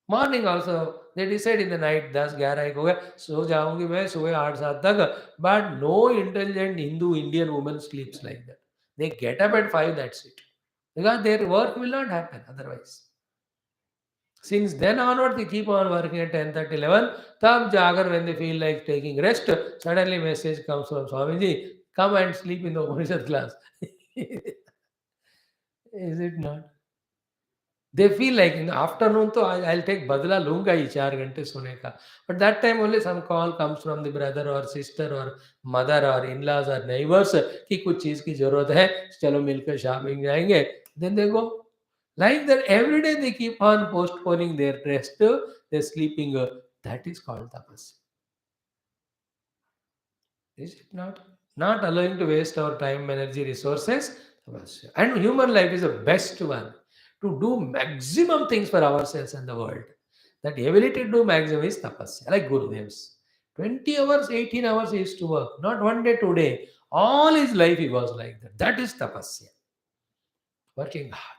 Morning also they decide in the night 10-11 एक हो गया सो जाऊंगी मैं सुबह 8-7 तक but no intelligent Hindu Indian woman sleeps like that they get up at 5 that's it because their work will not happen otherwise since then onward they keep on working at 10:30 11 tab jagar when they feel like taking rest suddenly message comes from Swamiji come and sleep in the Upanishad class is it not they feel like in the afternoon, तो I'll take बदला लूँगा ही 4 घंटे सोने का. But that time only some call comes from the brother or sister or mother or in-laws or neighbors कि कुछ चीज़ की ज़रूरत है, चलो मिलकर शॉपिंग जाएँगे. Then they go. Like that, every day they keep on postponing their rest, their sleeping. That is called tapas. Is it not? Not allowing to waste our time, energy, resources. Tapasya. And human life is the best one to do maximum things for ourselves and the world. That ability to do maximum is tapasya, like Gurudev's. 20 hours, 18 hours he used to work. Not one day, 2 day. All his life he was like that. That is tapasya. Working hard.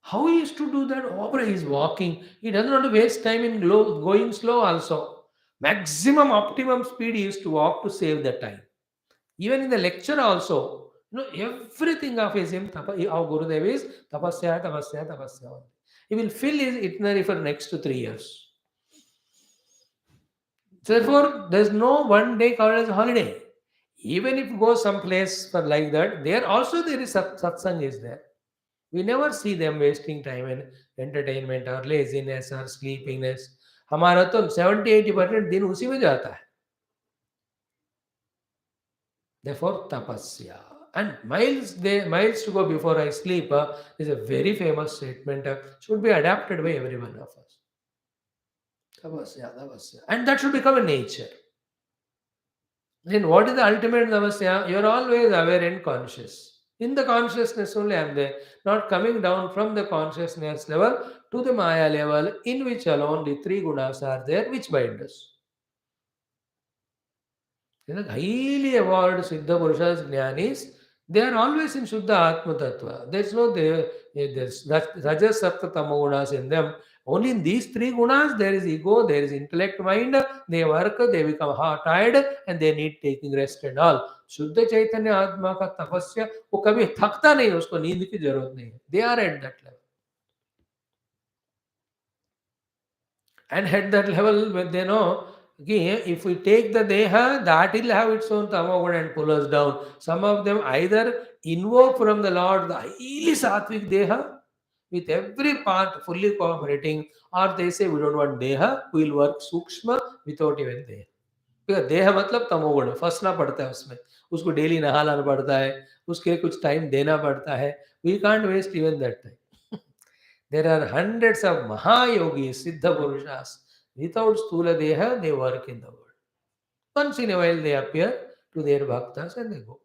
How he used to do that? Over he is walking. He doesn't want to waste time in going slow also. Maximum optimum speed he used to walk to save the time. Even in the lecture also, everything of him, our Gurudev is tapasya, tapasya, tapasya. He will fill his itinerary for next to 3 years. Therefore, there's no one day called as holiday. Even if you go someplace for like that, there also there is satsang is there. We never see them wasting time in entertainment or laziness or sleepiness. हमारा तो 70-80% दिन उसी में जाता है. Therefore, tapasya. And miles to go before I sleep is a very famous statement. Should be adapted by every one of us. Tapasya, tapasya. And that should become a nature. Then what is the ultimate tapasya? You are always aware and conscious. In the consciousness only I am there. Not coming down from the consciousness level to the Maya level, in which alone the 3 gunas are there, which bind us. Highly evolved Siddha Purushas, Jnanis, they are always in Shuddha Atma Tattva. There's Rajas, Sapta, Tama gunas in them. Only in these 3 gunas, there is ego, there is intellect, mind, they work, they become tired, and they need taking rest and all. शुद्ध चैतन्य आत्मा का तपस्या वो कभी थकता नहीं है उसको नींद की जरूरत नहीं है they are at that level and at that level when they know if we take the deha that will have its own tamagun and pull us down. Some of them either invoke from the Lord the highly sattvic deha with every part fully cooperating, or they say we don't want deha, we will work sukshma without even deha. देह मतलब तमोगुण फंसना पड़ता है उसमें उसको daily नहाना पड़ता है उसके लिए कुछ टाइम देना पड़ता है we can't waste even that time there are hundreds of mahayogis siddha purushas without sthula deha they work in the world once in a while they appear to their bhaktas and they go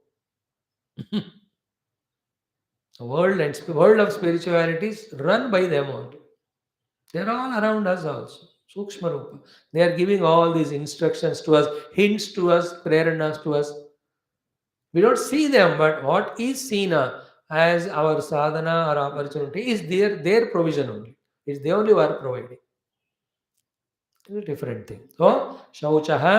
world of spirituality is run by them only. They're all around us also. Sukshma Rupa. They are giving all these instructions to us, hints to us, preranas to us. We don't see them, but what is seen as our sadhana or opportunity is their provision only. It's they only who are providing. It's a different thing. So, Shauchaha,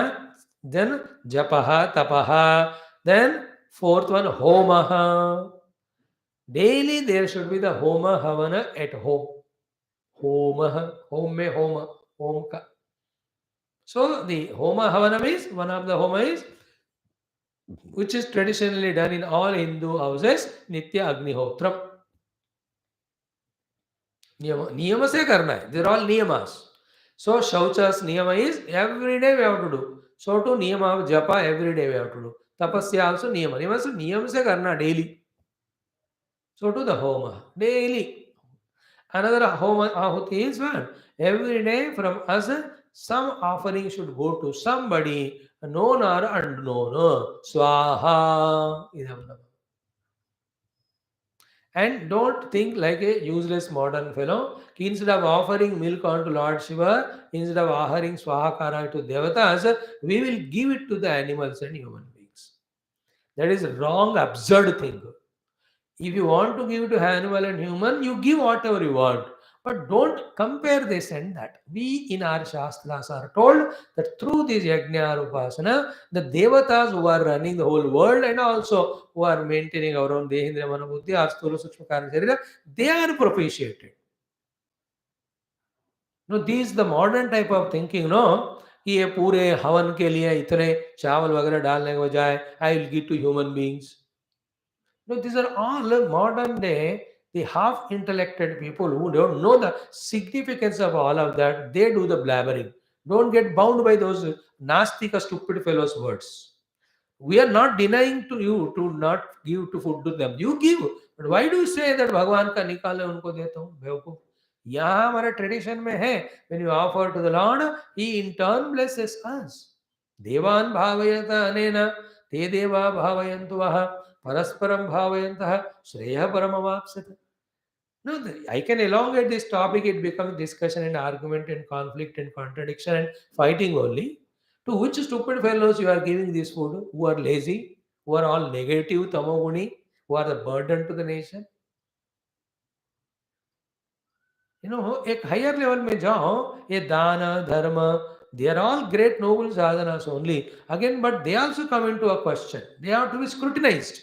then Japaha, Tapaha, then fourth one, Homaha. Daily there should be the Homa Havana at home. Homaha, home mein Homa, home ka. So, the Homa Havana is, one of the Homa is, which is traditionally done in all Hindu houses, Nitya Agnihotram. Niyama se karna hai. They're all niyamas. So Shauchas niyama is every day we have to do. So to niyama of japa every day we have to do. Tapasya also niyama. Niyama so niyam se karna daily. So to the homa daily. Another homa ahuti is what? Every day from us some offering should go to somebody known or unknown. Swaha. Idam namah. And don't think like a useless modern fellow. Instead of offering milk onto Lord Shiva, instead of offering swahakara to devatas, we will give it to the animals and human beings. That is a wrong, absurd thing. If you want to give to animal and human, you give whatever you want. But don't compare this and that. We in our Shastras are told that through this Yajna or Upasana, the Devatas who are running the whole world and also who are maintaining our own Dehindra Manabuddhi, our Sthula Sukshma Karana Sharira, they are propitiated. No, these the modern type of thinking, no? कि ये पूरे हवन के लिए इतने चावल वगैरह डालने के बजाय I will give to human beings. No, these are all modern day, the half intellected people who don't know the significance of all of that. They do the blabbering. Don't get bound by those nasty, stupid fellows' words. We are not denying to you to not give to food to them. You give. But why do you say that भगवान का निकाले उनको देता हूँ बेवकूफ. यहाँ हमारे tradition में है, when you offer to the Lord, He in turn blesses us. देवान भावयत अनेन ते देवा भावयन्तु वः परस्परं भावयन्तः श्रेयः परमवाप्स्यते. No, I can elongate this topic. It becomes discussion and argument and conflict and contradiction and fighting only. To which stupid fellows you are giving this food, who are lazy, who are all negative, tamoguni, who are the burden to the nation? एक higher level में जाओ, ये दान धर्म, they are all great noble sadhanas only. Again, but they also come into a question. They have to be scrutinized.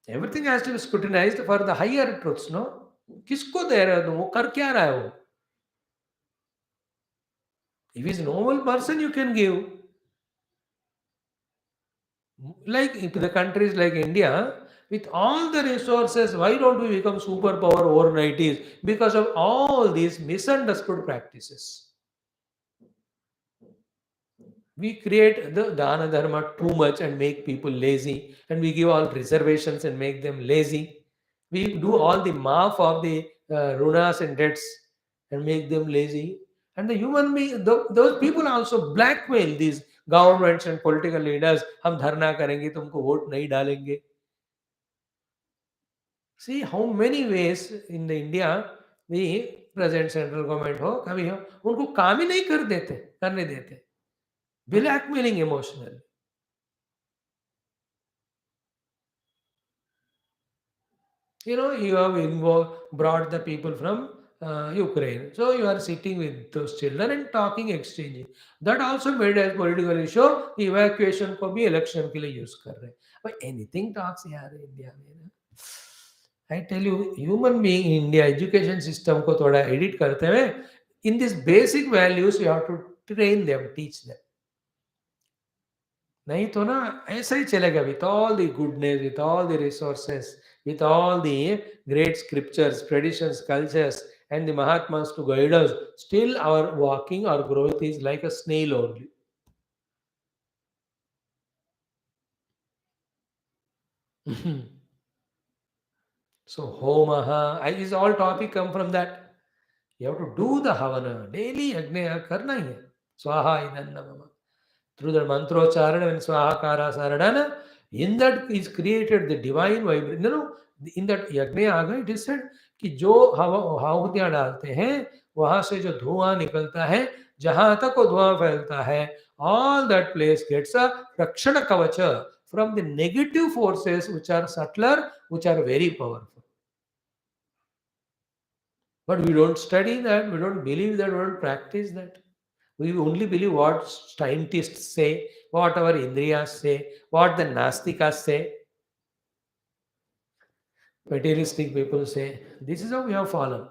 Everything has to be scrutinized for the higher truths, no? किसको दे रहे हो तुम? वो कर क्या रहा है वो? If he's a noble person, you can give. Like in the countries like India, with all the resources, why don't we become superpower overnight? Is because of all these misunderstood practices. We create the dana dharma too much and make people lazy, and we give all reservations and make them lazy. We do all the maaf of the runas and debts and make them lazy. And the human being, those people also blackmail these governments and political leaders. हम धरना करेंगे, तुमको vote नहीं डालेंगे. See how many ways in the India the present central government हो कभी हो उनको काम ही नहीं करने देते. Blackmailing emotionally. You have brought the people from Ukraine. So you are sitting with those children and talking, exchanging. That also made as political issue. Evacuation को भी election के लिए use कर रहे हैं. But anything talks यार India में ना. I tell you, human being in India education system को थोड़ा edit करते हुए, in these basic values you have to train them, teach them. नहीं तो ना ऐसा ही चलेगा with all the goodness, with all the resources, with all the great scriptures, traditions, cultures, and the Mahatmas to guide us. Still, our walking or growth is like a snail only. So, Homaha, is all topic come from that. You have to do the Havana daily. Yajna karna hi hai. Swaha idannamama. Through the mantrocharana and swahakara saradana, in that is created the divine vibration. In that यज्ञ it is said कि जो आहुतियां डालते हैं वहां से जो धुआं निकलता है जहां तक वो धुआं फैलता है all that place gets a rakshana kavacha from the negative forces which are subtler, which are very powerful. But we don't study that, we don't believe that, we don't practice that. We only believe what scientists say, what our Indriyas say, what the Nastikas say, materialistic people say. This is how we have fallen.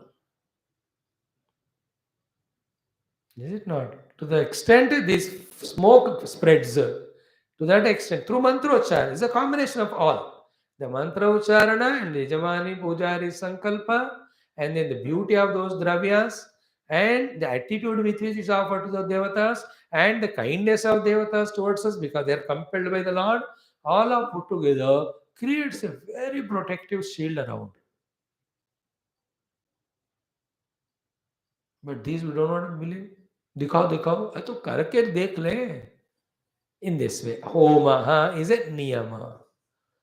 Is it not? To the extent this smoke spreads, to that extent, through mantra ucharana, it's a combination of all. The mantra ucharana and Yajamani Pujari Sankalpa, and then the beauty of those dravyas, and the attitude with which is offered to the devatas, and the kindness of devatas towards us because they are compelled by the Lord, all are put together, creates a very protective shield around. But these we don't want to believe. दिखाओ दिखाओ अरे तो करके देख ले in this way. Homaha is a niyama.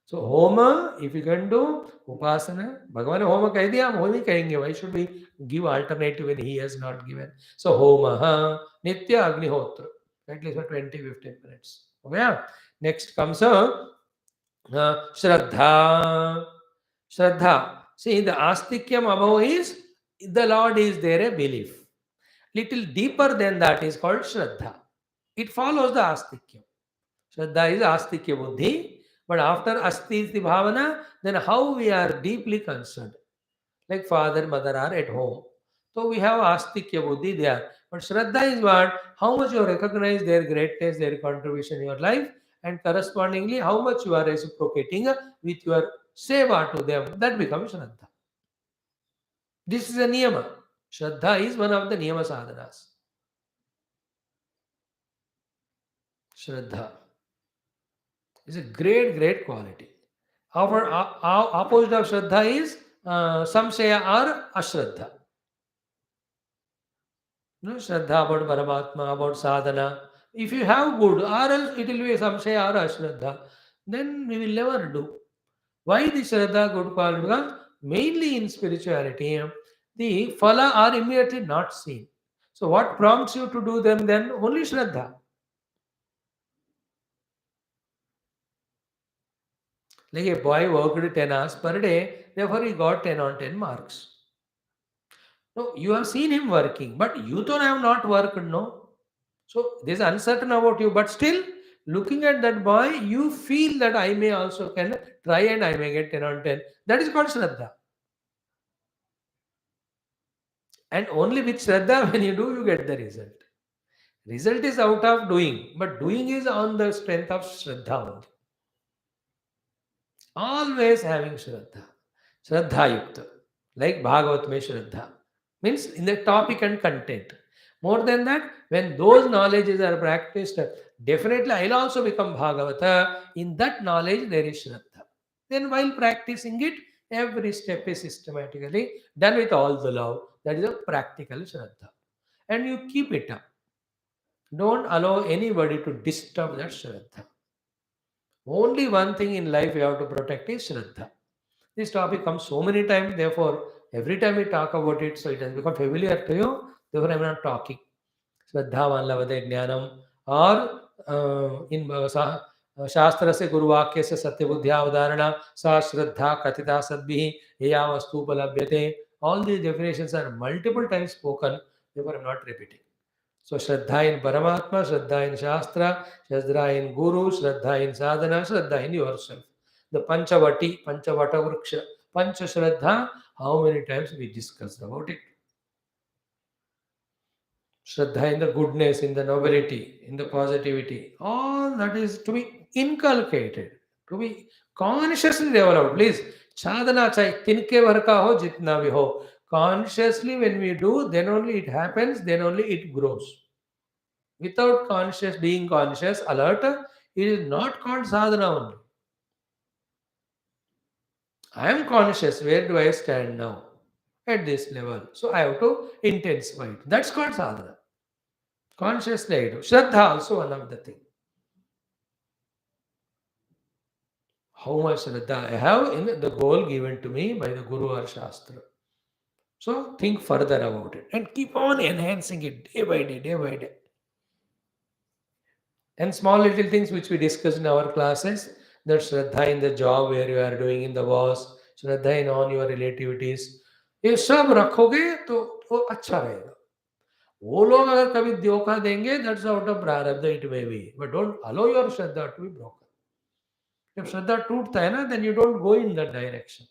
So homa, if you can do upasana, Bhagavan homa कह दिया हम होम ही कहेंगे. Why should we give alternative when he has not given? So homaha nitya agnihotra. At least for 20-15 minutes. Okay? Next comes Shraddha. Shraddha. See, the astikyam above is the Lord is there a belief. Little deeper than that is called Shraddha. It follows the astikyam. Shraddha is astikya buddhi, but after asti is the bhavana, then how we are deeply concerned. Like father, mother are at home. So we have astikya buddhi there. But Shraddha is what? How much you recognize their greatness, their contribution in your life, and correspondingly how much you are reciprocating with your seva to them. That becomes Shraddha. This is a niyama. Shraddha is one of the niyama sadhanas. Shraddha is a great, great quality. Our opposite of Shraddha is Samshaya or Ashraddha. No, Shraddha about Paramatma, about sadhana. If you have good, or else it will be Samshaya or Ashraddha, then we will never do. Why the Shraddha good quality? Because mainly in spirituality, the phala are immediately not seen. So what prompts you to do them then? Only Shraddha. Like a boy worked 10 hours per day, therefore he got 10 on 10 marks. No, you have seen him working, but you don't have not worked, no? So there's uncertain about you, but still looking at that boy, you feel that I may also can try and I may get 10 on 10. That is called Shraddha. And only with Shraddha, when you do, you get the result. Result is out of doing, but doing is on the strength of Shraddha only. Always having Shraddha. Shraddha Yukta. Like Bhagavat mein Shraddha. Means in the topic and content. More than that, when those knowledges are practiced, definitely I'll also become Bhagavata. In that knowledge, there is Shraddha. Then while practicing it, every step is systematically done with all the love. That is a practical Shraddha. And you keep it up. Don't allow anybody to disturb that Shraddha. Only one thing in life you have to protect is Shraddha. This topic comes so many times, therefore, every time we talk about it, so it has become familiar to you, therefore, I'm not talking. Shraddhavan lavade jnanam, or in Shastra se Guruvakya se Satyabuddhya Udarana, Sa Shraddha Katita Sadbihi, Heya Vastupa Labhyate. All these definitions are multiple times spoken, therefore, I'm not repeating. So, Shraddha in Paramatma, Shraddha in Shastra, Shraddha in Guru, Shraddha in Sadhana, Shraddha in yourself. The Panchavati, Panchavata Vriksha, Pancha Shraddha, how many times we discussed about it? Shraddha in the goodness, in the nobility, in the positivity, all that is to be inculcated, to be consciously developed. Please, sadhana chai tinke bhar ka ho jitna bhi ho. Consciously, when we do, then only it happens, then only it grows. Without conscious, being conscious, alert, it is not called sadhana only. I am conscious, where do I stand now? At this level. So I have to intensify it. That's called sadhana. Consciously I do. Shraddha also one of the thing. How much Shraddha I have in the goal given to me by the Guru or Shastra. So think further about it and keep on enhancing it day by day, day by day. And small little things which we discussed in our classes, that Shraddha in the job where you are doing in the boss, Shraddha in on your relativities, ये सब रखोगे तो वो अच्छा रहेगा। वो लोग अगर कभी धोखा देंगे, दैट्स आउट ऑफ प्रारब्ध, it may be, but don't allow your श्रद्धा टू बी ब्रोकन। जब श्रद्धा टूटता है ना, then you don't go in that direction.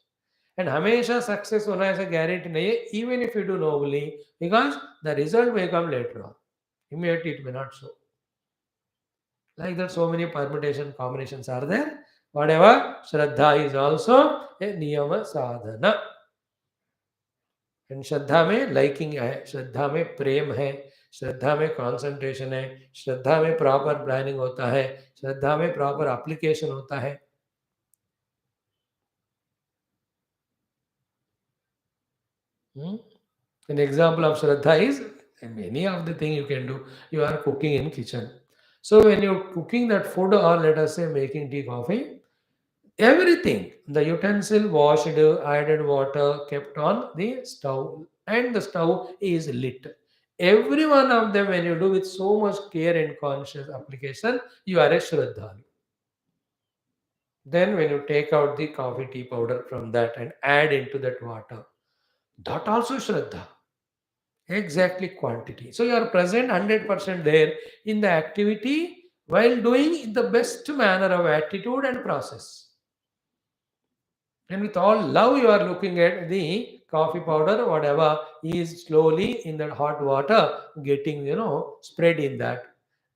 And हमेशा सक्सेस होना ऐसा गारंटी नहीं है, even if you do nobly, because the result may come later on. Immediately it may not so. Like that, so many permutation combinations are there. Whatever, Shraddha is also a Niyama Sadhana. And श्रद्धा में liking है, श्रद्धा में प्रेम है, श्रद्धा में concentration है, श्रद्धा में proper planning होता है, श्रद्धा में प्रॉपर एप्लीकेशन होता है. An example of Shraddha is many of the thing you can do. You are cooking in kitchen. So when you're cooking that food, or let us say making tea, coffee, everything, the utensil washed, added water, kept on the stove, and the stove is lit. Every one of them, when you do with so much care and conscious application, you are a Shraddha. Then when you take out the coffee tea powder from that and add into that water, that also Shraddha. Exactly quantity. So you are present 100% there in the activity while doing in the best manner of attitude and process. And with all love, you are looking at the coffee powder, whatever is slowly in that hot water getting, spread in that.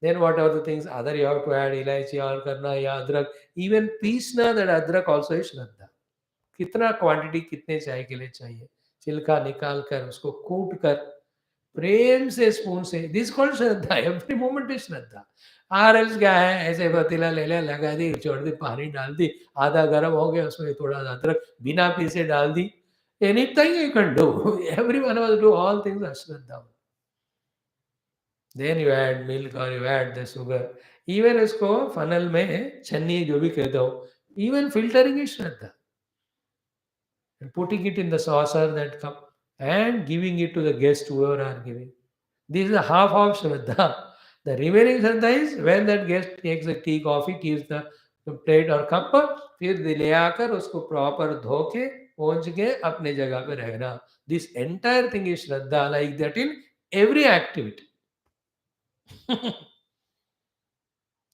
Then what are the things other you have to add, ilaichi or karna ya adrak, even pisna that adrak also is shraddha. कितना quantity कितने चाय के लिए चाहिए, छिलका निकाल कर उसको कूट कर प्रेम से स्पून से, this called Shraddha. Every moment is Shraddha. Are else क्या है, ऐसे पतीला ले लिया, लगा दी, छोड़ दी, पानी डाल दी, आधा गर्म हो गया, उसमें थोड़ा अदरक बिना पीसे डाल दी. Anything you can do. Every one was do all things are shraddha. Then you add milk और you add the sugar. Even इसको फनल में छन्नी जो भी कहते हो, even filtering is shraddha. And putting it in the saucer, that cup, and giving it to the guest whoever are giving. This is a half of Shraddha. The remaining Shraddha is when that guest takes the tea, coffee, keeps the plate or cup, फिर ले आकर उसको proper धो के पहुंच के अपने जगह पे रहना. This entire thing is Shraddha, like that in every activity.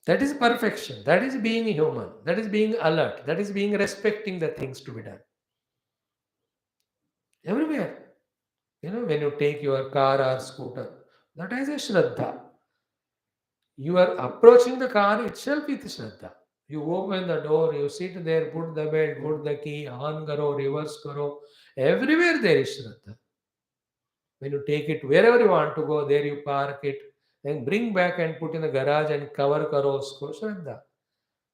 That is perfection. That is being human. That is being alert. That is being respecting the things to be done. Everywhere. When you take your car or scooter, that is a Shraddha. You are approaching the car itself with Shraddha. You open the door, you sit there, put the belt, put the key, on karo, reverse karo. Everywhere there is Shraddha. When you take it wherever you want to go, there you park it, then bring back and put in the garage and cover karo usko, Shraddha.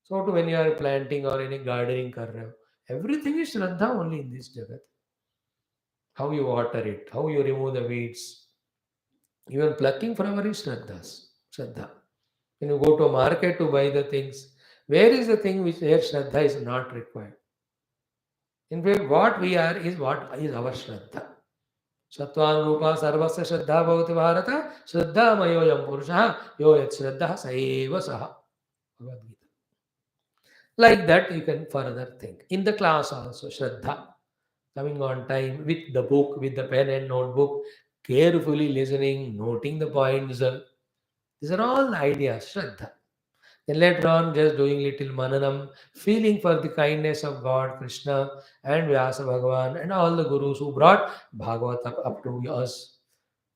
So to when you are planting or any gardening kar rahe ho, everything is Shraddha only in this jagat. How you water it, how you remove the weeds. Even plucking flower is Shraddhas. Shraddha. When you go to a market to buy the things, where is the thing which where Shraddha is not required? In fact, what we are is what is our Shraddha. Sattvan Rupa Sarvasya Shraddha Bhavati Bharata Shraddha Mayoyam Purusha Yo Yat Shraddha Saiva Saha. Bhagavad Gita. Like that you can further think. In the class also, Shraddha. Coming on time with the book, with the pen and notebook, carefully listening, noting the points. These are all the ideas, Shraddha. Then later on, just doing little mananam, feeling for the kindness of God, Krishna, and Vyasa Bhagavan, and all the gurus who brought Bhagavatam up to us.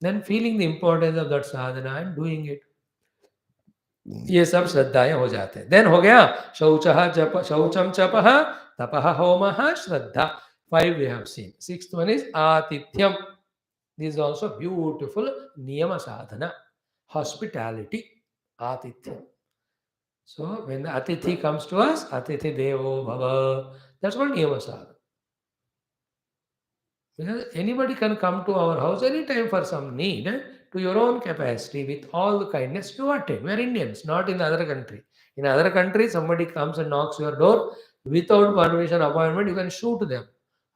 Then feeling the importance of that sadhana and doing it. ये सब श्रद्धाएं हो जाते हैं. Then हो गया शौचः जप शौचम चपः तपः होमः श्रद्धा. 5 we have seen. 6th one is atithyam. This is also beautiful niyama sadhana. Hospitality. Atithyam. So when the atithi comes to us, atithi devo bhava. That's what niyama sadhana. Because anybody can come to our house anytime for some need, to your own capacity with all the kindness you attend. We are Indians, not in the other country. In other country, somebody comes and knocks your door without permission, appointment, you can shoot them.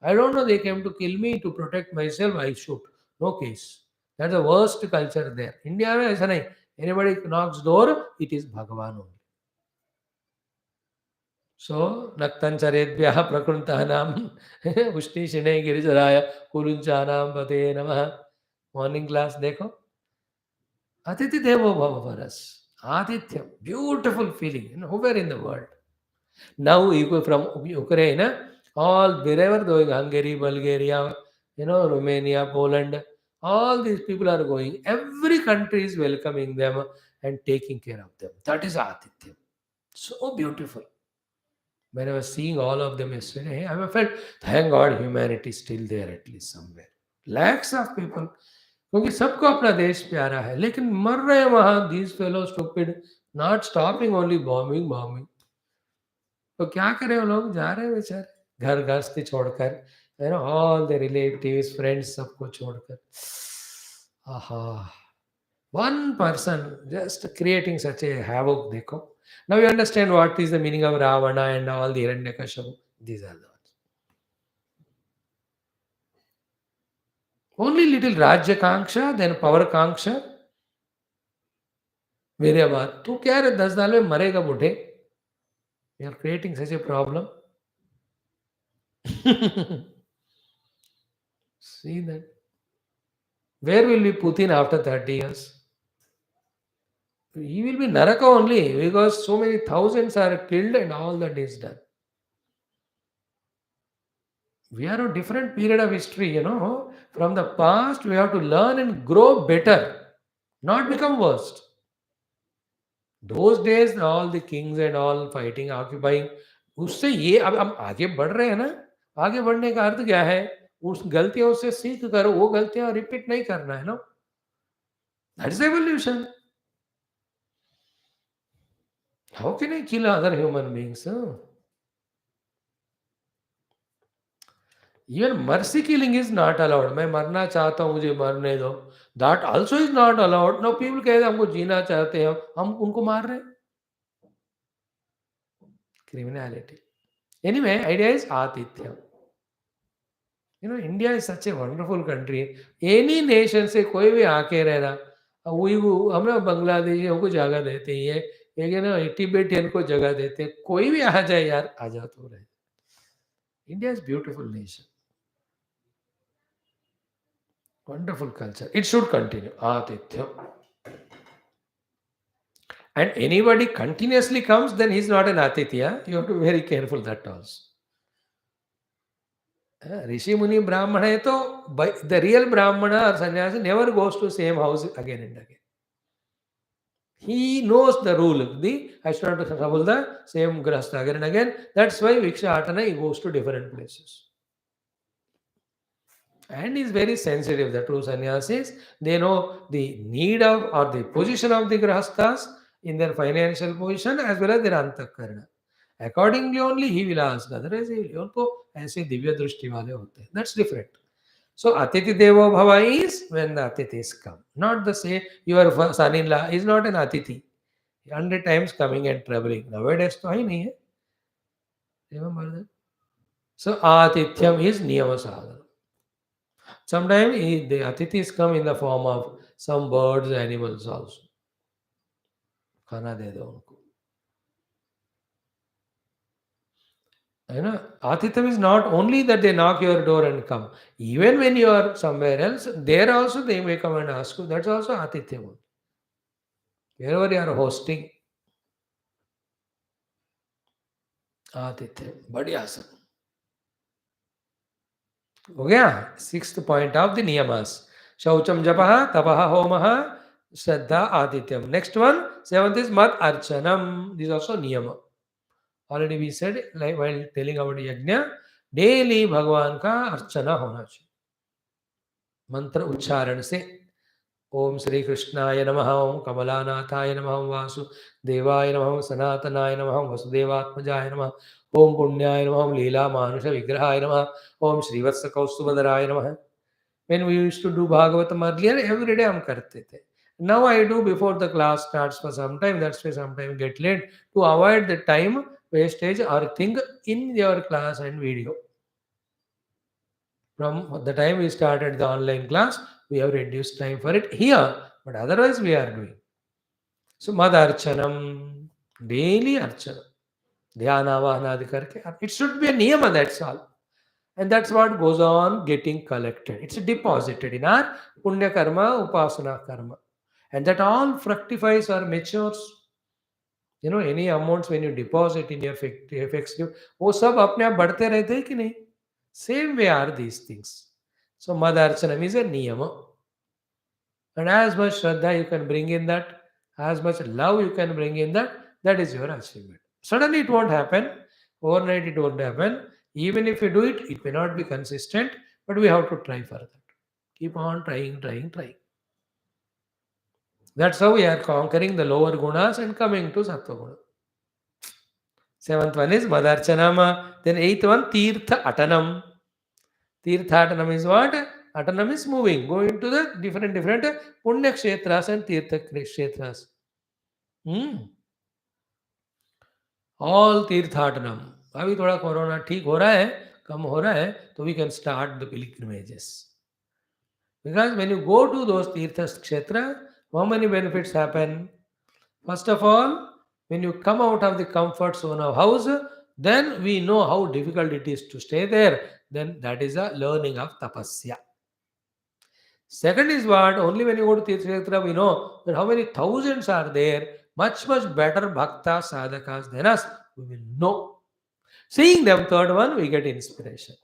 I don't know, they came to kill me, to protect myself, I shoot. No case. That's the worst culture there. India में ऐसा नहीं. Anybody knocks door, it is Bhagavan only. So, Naktancharedvyaha Prakruntanam Ushni Shine Girijaraya Kurunchanam Pate Namaha. Morning class, dekho. Atiti Devo Bhava for us. Aditya, beautiful feeling, nowhere in the world. Now you go from Ukraine, all wherever going, Hungary, Bulgaria, Romania, Poland, all these people are going. Every country is welcoming them and taking care of them. That is Aditya. So beautiful. When I was seeing all of them yesterday, I felt, thank God humanity is still there at least somewhere. Lakhs of people. क्योंकि सबको अपना देश प्यारा है लेकिन मर रहे हैं वहां these fellow stupid not stopping only bombing bombing तो क्या करें वो लोग जा रहे हैं बेचारे घर गृहस्थी छोड़कर ऑल द रिलेटिव्स फ्रेंड्स सबको छोड़कर आहा one person just creating such a havoc dekho now you understand what is the meaning of ravana and all the hiranyakashipu these are the ones only little rajya kanksha then power kanksha मेरे बात तू क्या रे 10 साल में मरेगा बूढ़े you are creating such a problem see that where will be Putin after 30 years he will be naraka only because so many thousands are killed and all that is done we are a different period of history from the past we have to learn and grow better not become worst those days all the kings and all fighting occupying उससे ये अब हम आगे बढ़ रहे हैं ना आगे बढ़ने का अर्थ क्या है उस गलतियों से सीख कर वो गलतियां रिपीट नहीं करना है ना that's evolution how can I kill other human beings even mercy killing is not allowed मैं मरना चाहता हूं मुझे मरने दो that also is not allowed know people कहते हैं हमको जीना चाहते हैं हम उनको मार रहे हैं criminality anyway idea is आतिथ्य India is such a wonderful country any nation से कोई भी आके रहना वही हम ना बांग्लादेशियों को जगह देते ही है एक है ना टिबेटियन को जगह देते हैं कोई भी आ जाए यार आ जाओ तो रहे India is beautiful nation wonderful culture it should continue atithya and anybody continuously comes then he's not an atithya you have to be very careful that also ऋषि मुनि ब्राह्मण है तो द रियल ब्राह्मण और सन्यासी never goes to same house again and again he knows the rule I should not trouble the same grahastha again and again that's why vikshatana he goes to different places and is very sensitive the true sannyasis they know the need of or the position of the grahasthas in their financial position as well as their antakarana accordingly only he will ask otherwise उनको ऐसे दिव्य दृष्टि वाले होते हैं that's different so atiti devo bhava is when the atithis come not the say your son-in-law is not an atithi 100 times coming and traveling nowadays to ही नहीं है remember that so atithyam is niyama sadhana sometimes the atithis come in the form of some birds animals also खाना दे दो उनको Atitham is not only that they knock your door and come. Even when you are somewhere else, there also they may come and ask you. That's also Atitham. Wherever you are hosting, Atitham. बढ़िया sir हो गया sixth point of the नियमास शौचम जपः तपः होमः श्रद्धा आतिथ्यम next one seventh is मत अर्चनम this also नियम already we said like while telling about यज्ञ daily भगवान का अर्चना होना चाहिए मंत्र उच्चारण से ओम श्री कृष्णाय नमः ओम कमलानाथाय नमः ओम वासुदेवाय नमः ओम सनातनाय नमः ओम वसुदेवात्मजाय नमः ओम पुण्याय नमः ओम लीला मानुष विग्रहाय नमः ओम श्रीवत्स कौस्तुभधराय नमः when we used to do Bhagavatam earlier every day हम करते थे now I do before the class starts for some time that's why sometimes get late to avoid the time wastage or thing in your class and video from the time we started the online class we have reduced time for it here but otherwise we are doing so mad archanam daily archana Dhyana, Vahanadi karke. It should be a niyama, that's all. And that's what goes on getting collected. It's deposited in our punya karma, upasana karma. And that all fructifies or matures. Any amounts when you deposit in your fixed, वो सब अपने आप बढ़ते रहते हैं कि नहीं? Same way are these things. So Madarchanam is a niyama. And as much Shraddha you can bring in that, as much love you can bring in that, that is your achievement. Suddenly it won't happen. Overnight it won't happen. Even if you do it, it may not be consistent, but we have to try for that. Keep on trying, trying, trying. That's how we are conquering the lower gunas and coming to Sattva Guna. Seventh one is Madarchanama. Then eighth one, Tirtha Atanam. Tirtha Atanam is what? Atanam is moving, going to the different Punya Kshetras and Tirtha Kshetras. All tirthatanam. अभी थोड़ा corona ठीक हो रहा है, कम हो रहा है, तो we can start the pilgrimages. Because when you go to those Tirtha Kshetra, how many benefits happen? First of all, when you come out of the comfort zone of house, then we know how difficult it is to stay there. Then that is a learning of tapasya. Second is what? Only when you go to Tirtha Kshetra, we know that how many thousands are there, much better bhakta sadhakas than us. We will know. Seeing them, third one, we get inspiration.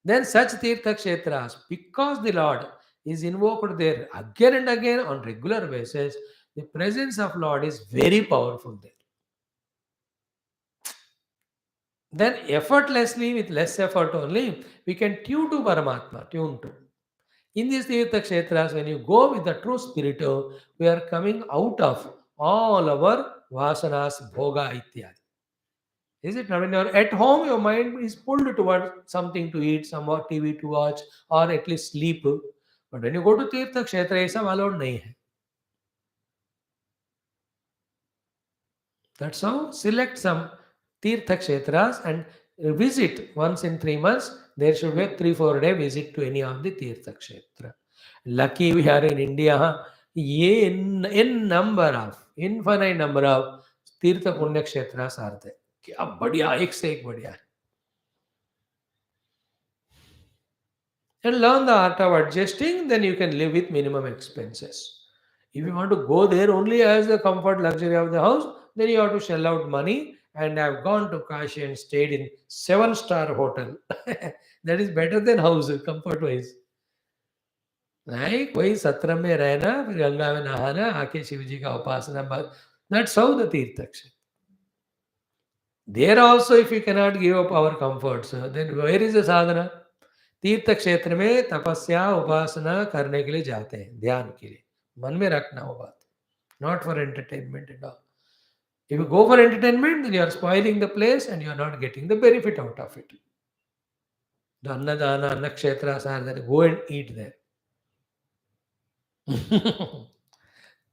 Then such Tirtha Kshetras, because the Lord is invoked there again and again on regular basis, the presence of Lord is very powerful there. Then effortlessly, with less effort only, we can tune to Paramatma, tune to. In these Tirtha Kshetras, when you go with the true spirit, we are coming out of all our vasanas, bhoga, ityadi. Is it? Now, when you're at home, your mind is pulled towards something to eat, somewhat TV to watch, or at least sleep. But when you go to Tirtha Kshetra, ये सब allowed नहीं है. That's how select some Tirtha Kshetras and visit once in 3 months. There should be a 3-4 day visit to any of the Tirtha Kshetra. Lucky we are in India. ये in number of, infinite number of Tirtha Punya Kshetras are there. क्या बढ़िया, एक से एक बढ़िया है. And learn the art of adjusting, then you can live with minimum expenses. If you want to go there only as the comfort luxury of the house, then you have to shell out money. And I've gone to Kashi and stayed in 7-star hotel. That is better than house comfort wise. Right? वही सत्र में रहना, फिर गंगा में नहाना, आके शिव जी का उपासना. That's how the Tirtha Kshetra. There also, if you cannot give up our comforts, then where is the sadhana? तीर्थ क्षेत्र में तपस्या उपासना करने के लिए जाते हैं, ध्यान के लिए. मन में रखना वो बात. Not for entertainment and all. If you go for entertainment, then you are spoiling the place and you are not getting the benefit out of it. The Annadana, Annakshetras are there. Go and eat there.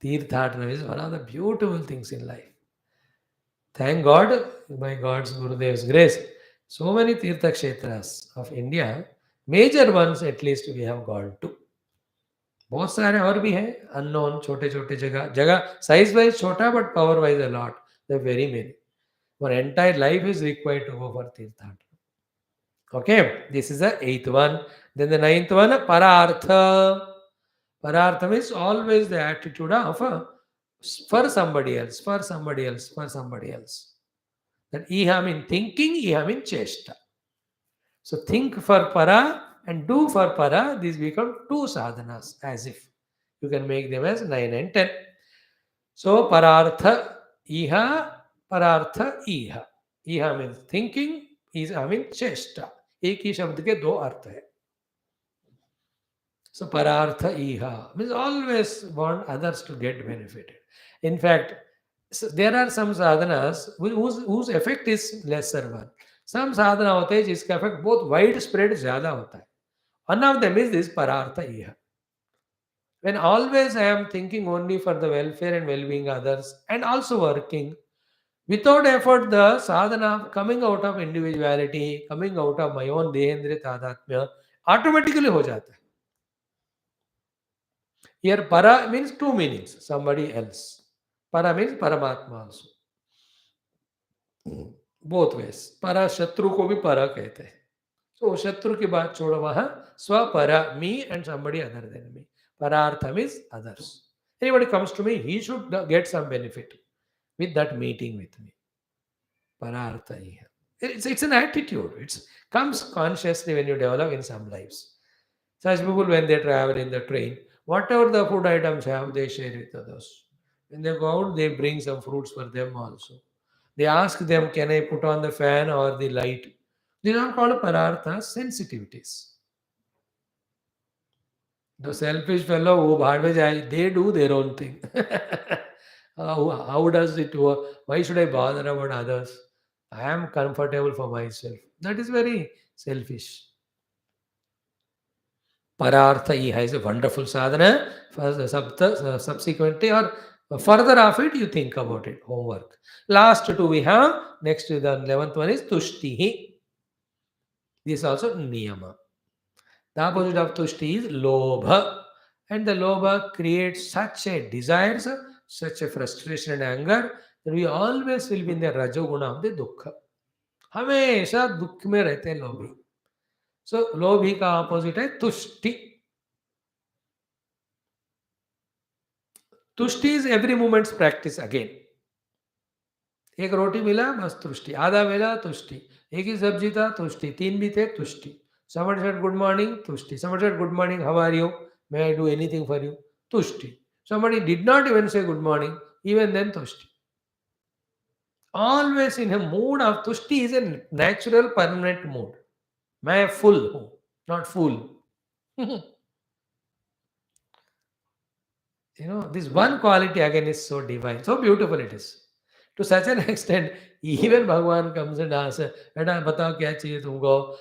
Tirthatana is one of the beautiful things in life. Thank God, by God's Gurudev's grace, so many Tirtha Kshetras of India, major ones at least we have gone to. बहुत सारे और भी हैं unknown, छोटे छोटे जगह size wise छोटा but power wise a lot. There are very many. Our entire life is required to go for Tirtha. Okay, this is the 8th one. Then the 9th one, Parartha. Parartha means always the attitude of for somebody else, for somebody else, for somebody else. That Iha means thinking, Iha means chesta. So think for para and do for para. These become 2 sadhanas, as if you can make them as 9 and 10. So parartha iha, parartha iha. Iha means thinking, iha means chesta. एक ही शब्द के 2 अर्थ है. So parartha iha means always want others to get benefited. In fact, there are some sadhanas whose effect is lesser one. Some sadhana होते हैं जिसका effect बहुत wide spread ज़्यादा होता है. One of them is this parartha iha. When always I am thinking only for the welfare and well-being others and also working, without effort the sadhana coming out of individuality, coming out of my own dehendriya tadhatmya, automatically हो जाता है. Here para means 2 meanings, somebody else. Para means Paramatma also. Both ways, परा शत्रु को भी परा कहते हैं. So शत्रु की बात छोड़ो, वहां स्वपरा, me and somebody other than me. Parartham is others. Anybody comes to me, he should get some benefit with that meeting with me. Parartha hi hai. It's an attitude. It comes consciously when you develop in some lives. Such people, when they travel in the train, whatever the food items have, they share with others. When they go out, they bring some fruits for them also. They ask them, can I put on the fan or the light? These are called pararthas, sensitivities. The selfish fellow, who bhad mein jaye, they do their own thing. How does it work? Why should I bother about others? I am comfortable for myself. That is very selfish. Parartha Iha is a wonderful sadhana. First, subsequently, or further of it, you think about it. Homework. Last two we have. Next, the 11th one is Tushtihi. This is also Niyama. The opposite of Tushti is Lobha. And the Lobha creates such a desires, such a frustration and anger that we always will be in the Rajoguna of the Dukkha. हमेशा दुख में रहते हैं लोभी. सो लोभी का opposite है तुष्टि. Tushti is every moments practice again. एक रोटी मिला बस तुष्टि, आधा मिला तुष्टि, एक ही सब्जी था तुष्टि, तीन भी थे तुष्टि. Somebody said good morning, tushti. Somebody said good morning, how are you? May I do anything for you? Tushti. Somebody did not even say good morning, even then tushti. Always in a mood of tushti is a natural permanent mood. मैं full हूँ, not full. This one quality again is so divine, so beautiful it is. To such an extent, even Bhagavan comes and asks, "Beta, batao kya chahiye tumko?"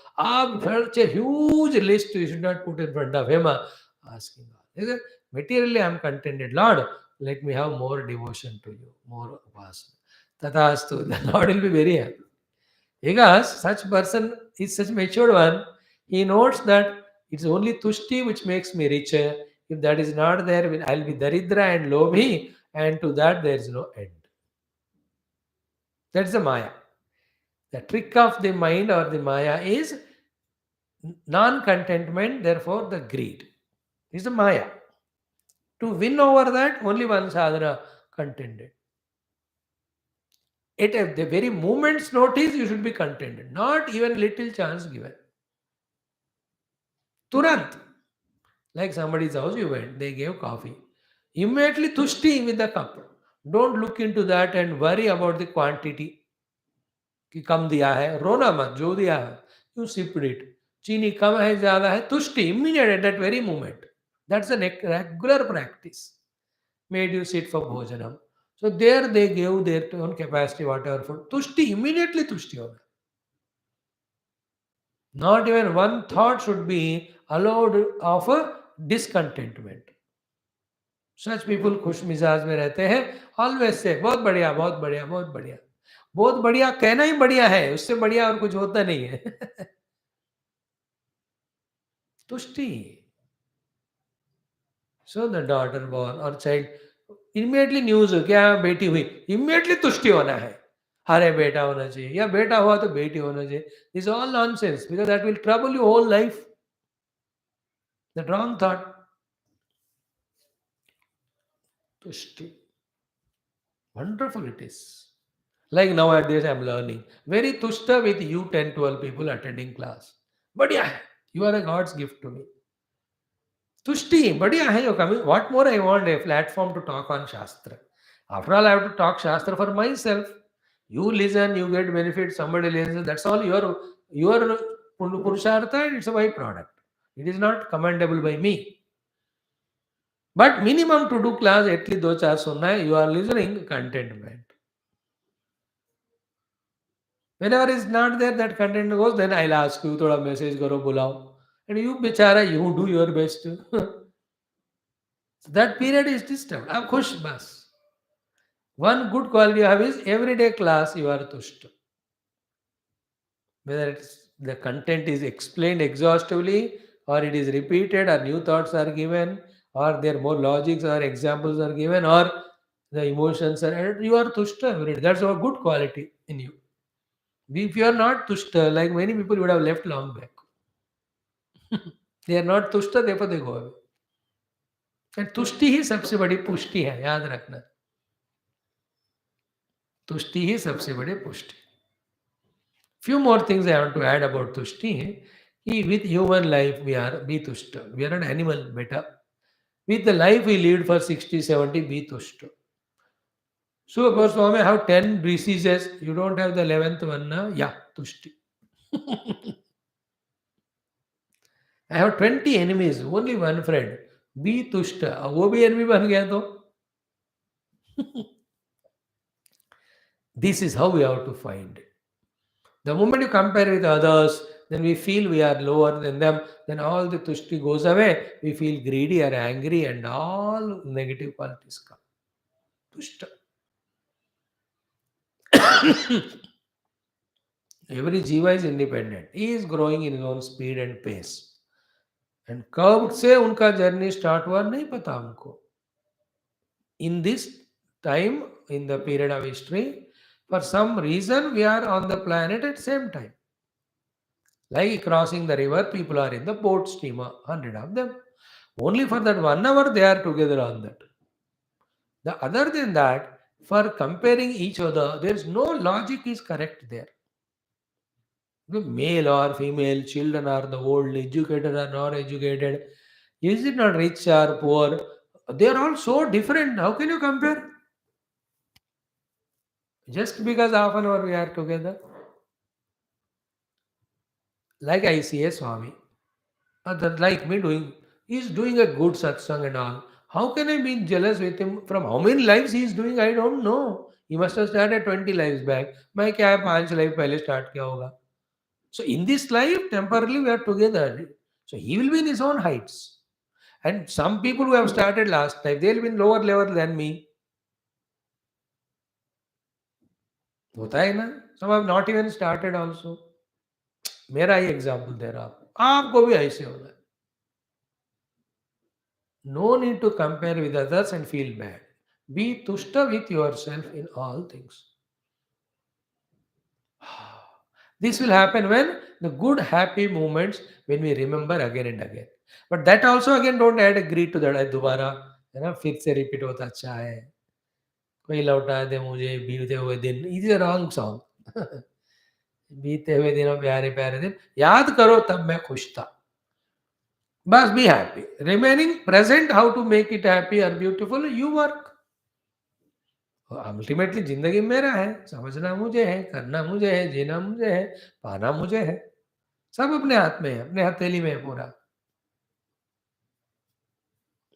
Such a huge list you should not put in front of him, asking. He said, materially I am contented. Lord, let me have more devotion to you, more upasana. Tathastu, the Lord will be very happy. Because such person is such matured one, he knows that it's only tushti which makes me richer. If that is not there, I'll be daridra and lobhi, and to that there is no end. That's the Maya. The trick of the mind or the Maya is non-contentment, therefore the greed. This is the Maya. To win over that, only one sadhana contented. At the very moment's notice, you should be contented. Not even little chance given. Turant. Like somebody's house you went, they gave coffee. Immediately tushti with the cup. Don't look into that and worry about the quantity. कि कम दिया है, रोना मत, जो दिया है, you sipped it. चीनी कम है, ज़्यादा है, तुष्टि, immediate at that very moment. That's a regular practice. Made you sit for bhojanam. So there they gave their own capacity, whatever food. Tushti, immediately tushti होना. Not even one thought should be allowed of a discontentment. Such people खुश मिजाज में रहते हैं. Always say बहुत बढ़िया, बहुत बढ़िया, बहुत बढ़िया. बहुत बढ़िया कहना ही बढ़िया है, उससे बढ़िया और कुछ होता नहीं है. तुष्टि. So the daughter born or child, immediately news क्या बेटी हुई, immediately तुष्टि होना है. अरे बेटा होना चाहिए, या बेटा हुआ तो बेटी होना चाहिए. This is all nonsense because that will trouble your whole life. The wrong thought. Tushti. Wonderful it is. Like nowadays I am learning. Very tushta with you 10, 12 people attending class. Badhiya hai. You are a God's gift to me. Tushti, badhiya hai you coming. What more I want? A platform to talk on Shastra. After all, I have to talk Shastra for myself. You listen, you get benefit, somebody listens. That's all your Purushartha, and it's a byproduct. It is not commendable by me. But minimum to do class, at least 2-4 sunna hai, you are listening, contentment. Whenever is not there, that content goes, then I'll ask you, thoda message karo, bulao. And you, bichara, you do your best. So that period is disturbed. I'm khush, bas. One good quality you have is everyday class, you are tushta. Whether the content is explained exhaustively, or it is repeated, or new thoughts are given, or there more logics or examples are given, or the emotions are added, you are tushta every day. That's a good quality in you. If you are not tushta, like many people would have left long back. They are not tushta, therefore they go away. And तुष्टि ही सबसे बड़ी पुष्टि है, याद रखना. तुष्टि ही सबसे बड़ी पुष्टि. Few more things I want to add about tushti. With human life, we are be tushta. We are an animal, beta. With the life we lead for 60, 70, be tushta. So, Swami, I have 10 diseases. You don't have the 11th one, na? Yeah, tushti. I have 20 enemies, only one friend. Be tushta. वो भी enemy बन गया तो. This is how we have to find. The moment you compare with others, then we feel we are lower than them, then all the tushti goes away. We feel greedy or angry and all negative qualities come. Tushta. Every jiva is independent. He is growing in his own speed and pace. And कब से उनका journey start हुआ नहीं पता हमको. In this time, in the period of history, for some reason we are on the planet at same time. Like crossing the river, people are in the boat steamer, 100 of them. Only for that 1 hour they are together on that. The other than that, for comparing each other, there is no logic is correct there. The male or female, children are the old, educated or not educated, is it not rich or poor? They are all so different. How can you compare? Just because half an hour we are together. Like I see a Swami, that like me doing, he's doing a good satsang and all. How can I be jealous with him? From how many lives he is doing, I don't know. He must have started 20 lives back. मैं क्या है 5 life पहले start किया होगा. So in this life, temporarily we are together. So he will be in his own heights. And some people who have started last life, they will be in lower level than me. होता है ना? Some have not even started also. मेरा ही example दे रहा हूँ. आपको भी ऐसे होना है. No need to compare with others and feel bad. Be tushta with yourself in all things. This will happen when the good, happy moments when we remember again and again. But that also again don't add a greed to that. दोबारा है ना फिर से repeat होता अच्छा है. कोई लौटा दे मुझे बीते हुए दिन. It is a wrong song. बीते हुए दिनों प्यारे प्यारे दिन याद करो तब मैं खुश था. बस be happy. Remaining present, how to make it happy or beautiful, you work. Ultimately जिंदगी मेरा है, समझना मुझे है, करना मुझे है, जीना मुझे है, पाना मुझे है. सब अपने हाथ में है, अपने हथेली में है पूरा.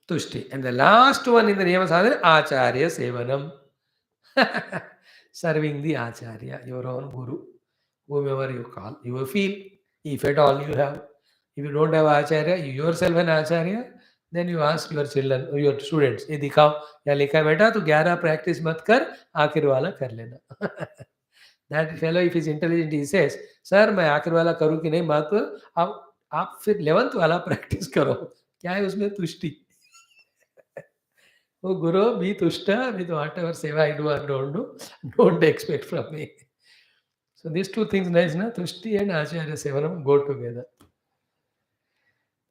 तुष्टि. And the last one in the niyama sadhana, acharya sevanam. Serving the acharya, your own guru, whomever you call, you will feel, if at all you have. If you don't have acharya, you yourself an acharya, then you ask your children, your students, ये दिखाओ या लिखा है बेटा, तू 11 practice मत कर, आखिर वाला कर लेना. That fellow, if he's intelligent, he says, sir मैं आखिर वाला करूँ कि नहीं बात, आप फिर 11th वाला प्रैक्टिस करो. क्या है उसमें तुष्टि. Oh Guru, be tushta with whatever seva I do or don't do. Don't expect from me. So these two things nice, na? Tushti and Acharya Sevanam go together.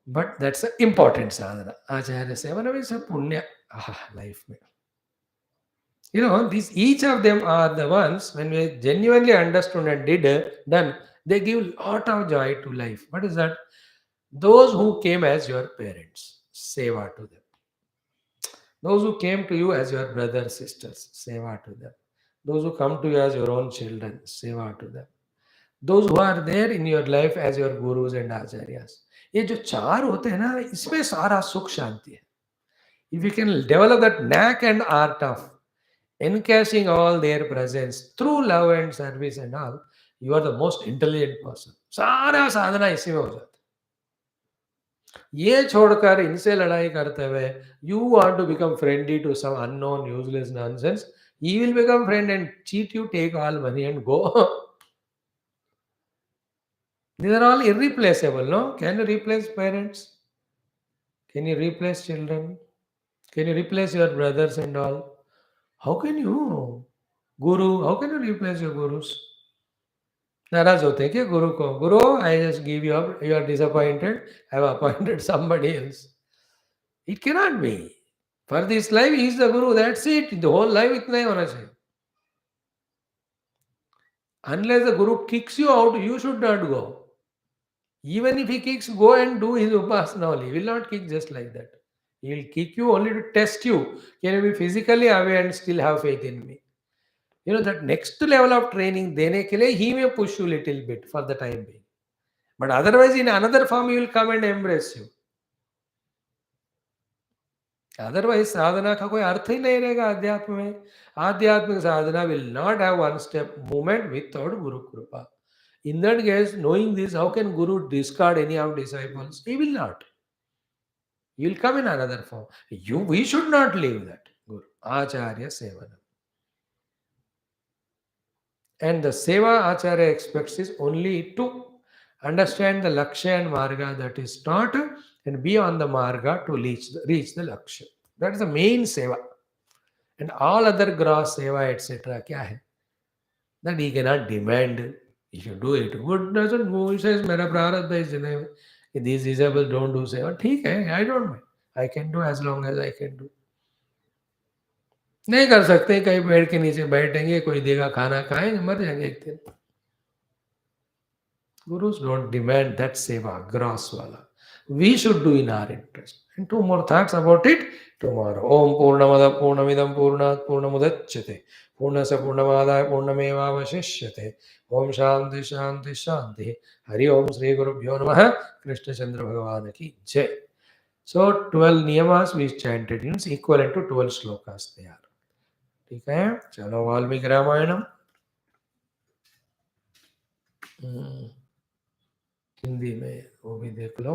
But that's an important sadhana. Acharya Sevanam is a punya life. You know, these each of them are the ones when we genuinely understood and done, they give lot of joy to life. What is that? Those who came as your parents, seva to them. Those who came to you as your brothers, sisters, seva to them. Those who come to you as your own children, seva to them. Those who are there in your life as your gurus and acharyas. ये जो चार होते हैं ना इसमें सारा सुख शांति है. If you can develop that knack and art of encashing all their presence through love and service and all, you are the most intelligent person. सारा साधना इसी में हो जाता है. ये छोड़कर इनसे लड़ाई करते हुए you want to become friendly to some unknown useless nonsense, he will become friend and cheat you, take all money and go. These are all irreplaceable, no? Can you replace parents? Can you replace children? Can you replace your brothers and all? How can you? Guru, how can you replace your gurus? नाराज होते हैं कि गुरु को, guru I just give you up, you are disappointed, I have appointed somebody else. It cannot be. For this life he is the guru, that's it. The whole life इतना ही होना चाहिए. Unless the guru kicks you out, you should not go. Even if he kicks, go and do his upasana only. He will not kick just like that. He will kick you only to test you. Can you be physically away and still have faith in me? You know, that next level of training, dene ke liye, he may push you little bit for the time being. But otherwise, in another form, he will come and embrace you. Otherwise साधना का कोई अर्थ ही नहीं रहेगा अध्यात्म में. आध्यात्मिक साधना will not have one step movement without guru kripa. In that case, knowing this, how can Guru discard any of disciples? He will not. He will come in another form. We should not leave that. Guru, Acharya Sevana. And the Seva Acharya expects is only to understand the Lakshya and Marga that is taught and be on the Marga to reach the Lakshya. That is the main Seva. And all other gross Seva, etc. क्या है? That he cannot demand. If you do it, good doesn't go. He says, मेरा प्रारब्ध है इसलिए these disabled don't do seva. ठीक है, I don't mind. I can do as long as I can do. नहीं कर सकते, कहीं पेड़ के नीचे बैठेंगे, कोई देगा खाना खाएंगे, मर जाएंगे एक दिन. Gurus don't demand that seva, gross wala. We should do in our interest. And two more thoughts about it tomorrow. Om Purnamada Purnamidam Purnat Purnamudachyate. Purnasa Purnamadaya Purnamevavashishyate. Om Shanti Shanti Shanti. Hari Om Sri Guru Bhyo Namaha. Krishna Chandra Bhagavan ki Jai. So 12 niyamas we chanted. It's equivalent to 12 slokas they are. ठीक है, चलो वाल्मीकि रामायणम हिंदी में वो भी देख लो.